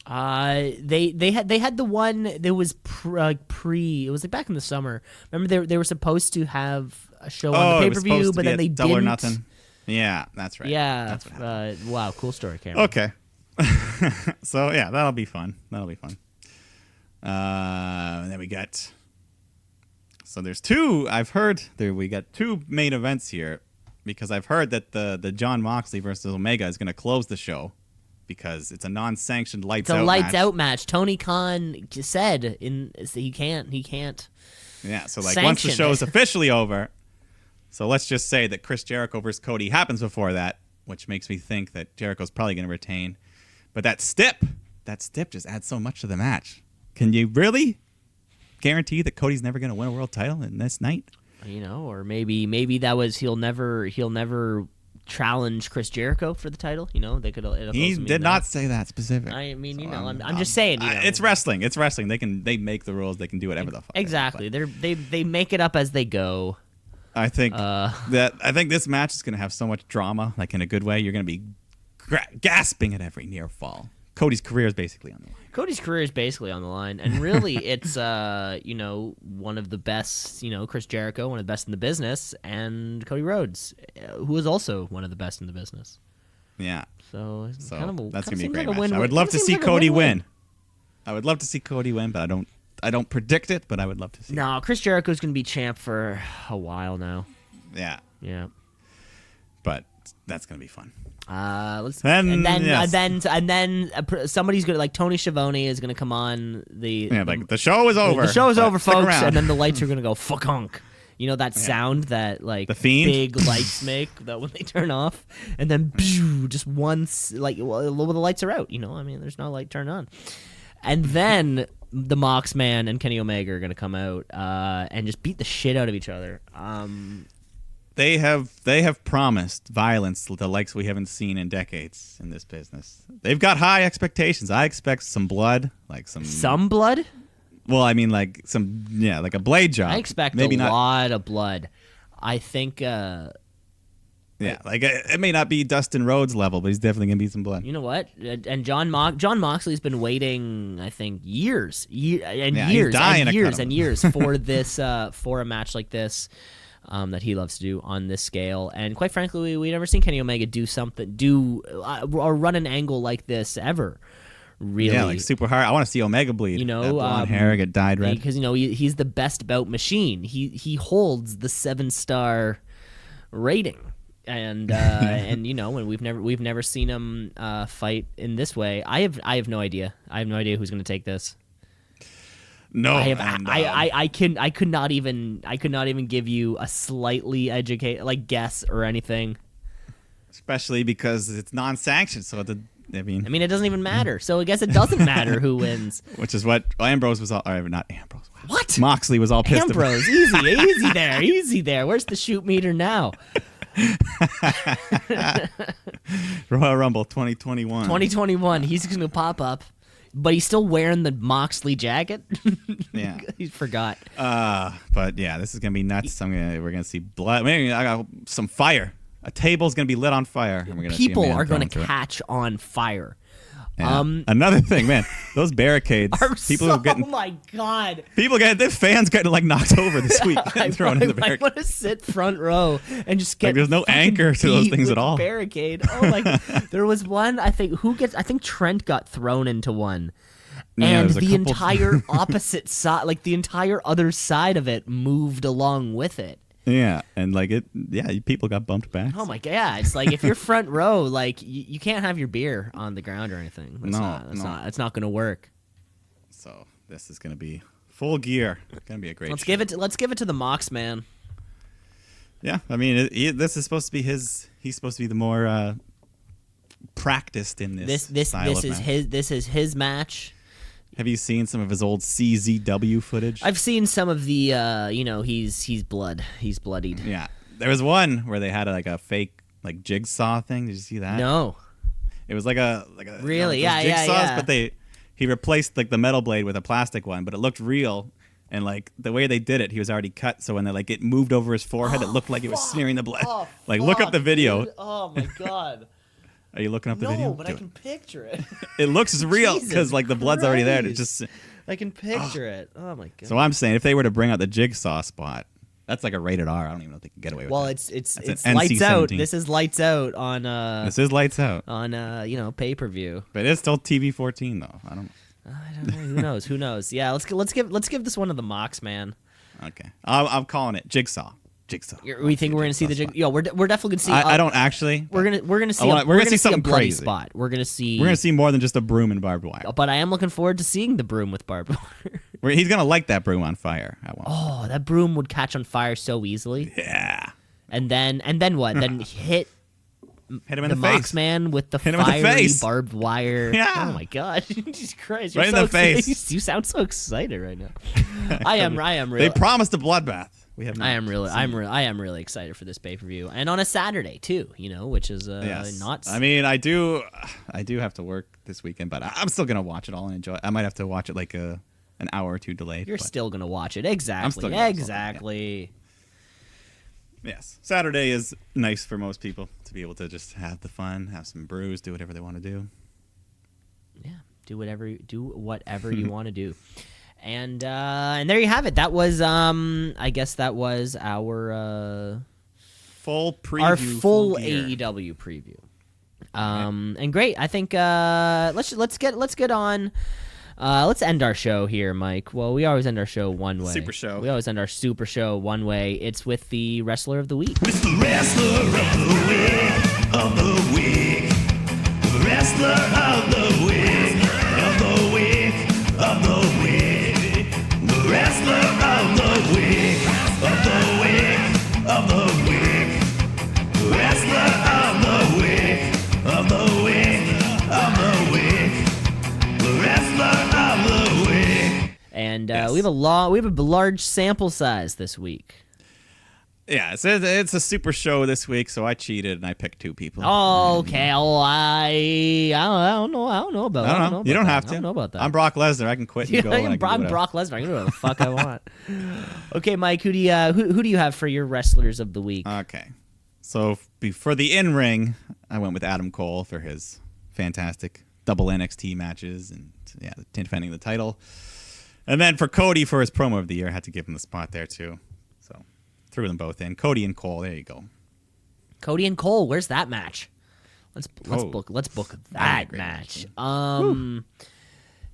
They had the one that was pre. It was like back in the summer. Remember they were supposed to have a show on the pay-per-view, but then they Double didn't. or Nothing. Yeah, that's right. Yeah. That's what happened. Wow, cool story, Cameron. Okay. So yeah, that'll be fun. And then we got. So there's two. I've heard we got two main events here, because I've heard that the Jon Moxley versus Omega is going to close the show because it's a non-sanctioned lights out. It's a lights out match. Tony Khan said he can't. Yeah. So like once the show is officially over. So let's just say that Chris Jericho versus Cody happens before that, which makes me think that Jericho's probably going to retain. But that stip just adds so much to the match. Can you really guarantee that Cody's never going to win a world title in this night? Or maybe that was he'll never challenge Chris Jericho for the title. They could. He did not say that specifically. I'm just saying. It's wrestling. It's wrestling. They make the rules. They can do whatever the fuck. Exactly. They make it up as they go. I think this match is going to have so much drama, like in a good way. You're going to be gasping at every near fall. Cody's career is basically on the line. And really, it's one of the best. Chris Jericho, one of the best in the business, and Cody Rhodes, who is also one of the best in the business. Yeah. So that's going to be a great like match. I would love to see Cody win. I would love to see Cody win, but I don't predict it, but I would love to see. No, Chris Jericho's going to be champ for a while now. Yeah. Yeah. But that's going to be fun. And then somebody's gonna, like, Tony Schiavone is gonna come on the show is over. The show is over, folks, around. and then the lights are gonna go fuck-hunk. That sound that, like, the Fiend? big lights make that when they turn off, and then just once, like, well, the lights are out. There's no light turned on, and then the Mox Man and Kenny Omega are gonna come out and just beat the shit out of each other. They have promised violence the likes we haven't seen in decades in this business. They've got high expectations. I expect some blood, like some blood. Well, I mean, like like a blade job. I expect a lot of blood. I think. Like it may not be Dustin Rhodes level, but he's definitely gonna be some blood. You know what? And John Moxley's been waiting, I think, years for this for a match like this. That he loves to do on this scale, and quite frankly, we never seen Kenny Omega or run an angle like this ever. Really, yeah, like super hard. I want to see Omega bleed. That blonde hair get dyed red because he's the best bout machine. He holds the 7-star rating, and when we've never seen him fight in this way. I have no idea. I have no idea who's going to take this. No, I could not even give you a slightly educated guess or anything. Especially because it's non-sanctioned, so it doesn't even matter. So I guess it doesn't matter who wins. Which is what Ambrose was all. Or not Ambrose. Wow. What? Moxley was all pissed Ambrose, about. easy there. Where's the shoot meter now? Royal Rumble 2021. 2021. He's gonna pop up. But he's still wearing the Moxley jacket. Yeah, he forgot. But yeah, this is gonna be nuts. We're gonna see blood. Maybe I got some fire. A table's gonna be lit on fire, and we're gonna people see a man are gonna thrown catch on fire. Yeah. Another thing, man, those barricades. Oh my god! The fans getting knocked over this week and thrown in the barricade. I want to sit front row and just get. There's no anchor to those things at all. Barricade. Oh my! There was one. I think Trent got thrown into one, and the entire opposite side, the entire other side of it, moved along with it. Yeah, and people got bumped back. Oh my god! Yeah, it's like if you're front row, you can't have your beer on the ground or anything. It's not going to work. So this is going to be full gear. It's going to be a great. Let's give it to the Mox Man. Yeah, this is supposed to be his. He's supposed to be the more practiced in this style this of is match. this is his match. Have you seen some of his old CZW footage? I've seen some of the he's bloodied. Yeah, there was one where they had a fake jigsaw thing. Did you see that? No. It was like a really those jigsaws, yeah. But he replaced the metal blade with a plastic one, but it looked real. And the way they did it, he was already cut. So when it moved over his forehead, it looked like it was smearing the blood. Oh, look up the video. Dude. Oh my god. Are you looking up the video? No, but I can picture it. It looks real because the blood's already there. And it Christ. just. I can picture it. Oh my god. So I'm saying if they were to bring out the jigsaw spot, that's like a rated R. I don't even know if they can get away with well, that. it's an lights out. NC-17. This is lights out on This is lights out. on pay-per-view. But it's still TV-14 though. I don't know. Who knows? Yeah, let's give this one to the Mox, man. Okay. I'm calling it jigsaw. We think we're gonna see the jig. Yo, we're definitely gonna see. I don't actually. We're gonna see. we're gonna see a something bloody crazy. spot. We're gonna see more than just a broom and barbed wire. But I am looking forward to seeing the broom with barbed wire. He's gonna light that broom on fire at one point. Oh, that broom would catch on fire so easily. Yeah. And then what? Then hit Hit him in the the Mox face. man with the Hit him in the fiery face. barbed wire. Yeah. Oh my god. Jesus Christ. Right in the face. You sound so excited right now. I am really. They promised a bloodbath. We have. I am really excited for this pay-per-view, and on a Saturday too. Which is Yes. not. I mean, I do have to work this weekend, but I'm still gonna watch it all and enjoy it. I might have to watch it an hour or two delayed. You're but still gonna watch it. Exactly. still gonna watch it, Exactly. yes, Saturday is nice for most people to be able to just have the fun, have some brews, do whatever they want to do. Yeah. Do whatever you want to do. And there you have it. That was I guess that was our Full preview. our full gear. AEW preview. And great. I think let's get on. Let's end our show here, Mike. Well, we always end our show one way. Super show. We always end our super show one way. It's with the wrestler of the week. It's the wrestler of the week, of the week. The wrestler of the week, of the week, of the week. The wrestler of the week, of the week, of the week. The wrestler of the week, of the week, of the week. The wrestler of the week. And Yes. we have a large sample size this week. Yeah, it's a super show this week, so I cheated and I picked two people. Oh, okay. Oh, I don't know. I don't know about. I don't know. You don't have to. I don't know about that. I'm Brock Lesnar. I can quit and go. and I can do I'm whatever. Brock Lesnar. I can do whatever the fuck I want. Okay, Mike. Who do you have for your wrestlers of the week? Okay. So for the in-ring, I went with Adam Cole for his fantastic double NXT matches and defending the title. And then for Cody for his promo of the year, I had to give him the spot there too. So threw them both in. Cody and Cole, there you go. Cody and Cole. Where's that match? Let's Oh. book that That'd be a great match. match.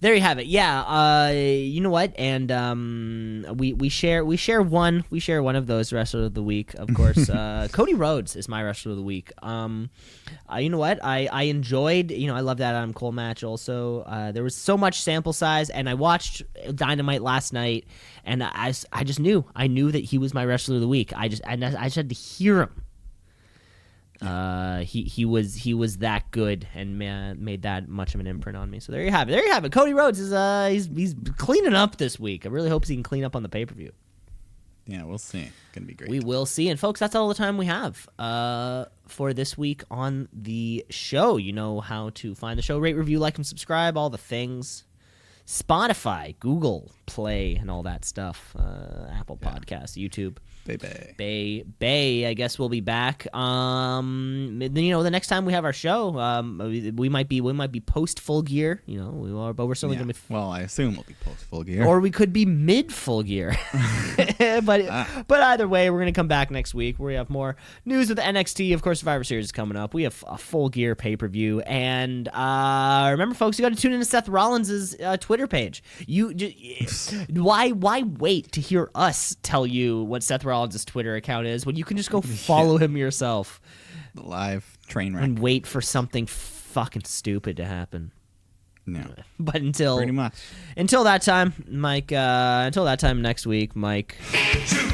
There you have it. Yeah. You know what? And we share one of those wrestler of the week. Of course, Cody Rhodes is my wrestler of the week. You know what? I enjoyed. I love that Adam Cole match. Also, there was so much sample size, and I watched Dynamite last night, and I just knew that he was my wrestler of the week. I just had to hear him. He was that good and made that much of an imprint on me. So there you have it. Cody Rhodes is he's cleaning up this week. I really hope he can clean up on the pay-per-view. Yeah, we'll see. Gonna be great. We will see. And folks, that's all the time we have for this week on the show. You know how to find the show, rate, review, like, and subscribe, all the things. Spotify, Google Play, and all that stuff. Apple Podcasts, YouTube. Baby. I guess we'll be back. The next time we have our show, we might be post Full Gear. We are, but we're still gonna be. Well, I assume we'll be post Full Gear. Or we could be mid Full Gear. but either way, we're gonna come back next week where we have more news with the NXT. Of course, Survivor Series is coming up. We have a Full Gear pay-per-view, and remember, folks, you got to tune into Seth Rollins' Twitter page. Why wait to hear us tell you what Seth Rollins' Twitter account is when you can just go follow him yourself The live train wreck. and wait for something fucking stupid to happen? No, But until pretty much. that time, Mike. Until that time next week, Mike. Shoot.